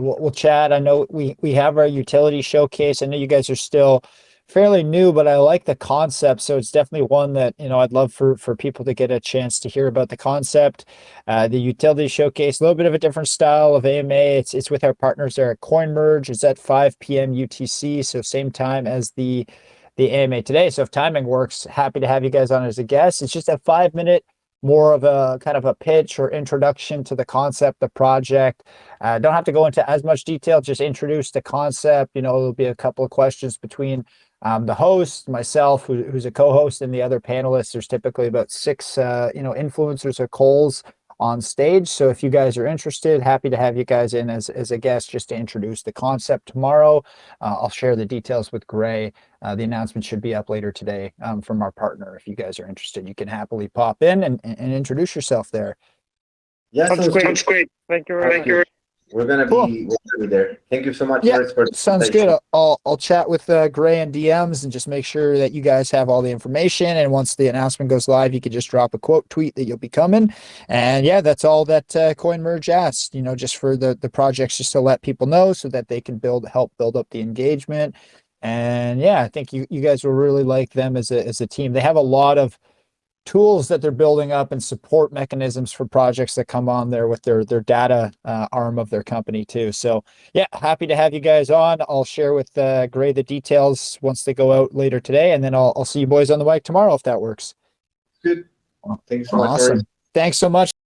We'll chat. I know we have our utility showcase. I know you guys are still fairly new, but I like the concept. So it's definitely one that, I'd love for people to get a chance to hear about the concept. The utility showcase, a little bit of a different style of AMA. It's with our partners there at CoinMerge. It's at 5 p.m. UTC. So same time as the AMA today. So if timing works, happy to have you guys on as a guest. It's just a 5-minute, more of a kind of a pitch or introduction to the concept, the project. Don't have to go into as much detail, just introduce the concept. There'll be a couple of questions between the host, myself, who's a co-host, and the other panelists. There's typically about 6, influencers or calls on stage. So if you guys are interested, happy to have you guys in as a guest just to introduce the concept tomorrow. I'll share the details with Gray. The announcement should be up later today from our partner. If you guys are interested, you can happily pop in and introduce yourself there. Yeah, sounds great. Thank you very much. We're gonna be there. Thank you so much. Yeah, for sounds good. I'll chat with Gray and DMs and just make sure that you guys have all the information. And once the announcement goes live, you could just drop a quote tweet that you'll be coming. And yeah, that's all that CoinMerge asks. Just for the projects, just to let people know so that they can help build up the engagement. And yeah, I think you guys will really like them as a team. They have a lot of tools that they're building up and support mechanisms for projects that come on there with their data arm of their company too. So yeah, happy to have you guys on. I'll share with Gray the details once they go out later today, and then I'll see you boys on the mic tomorrow if that works. Good. Thanks so much. Awesome. Thanks so much.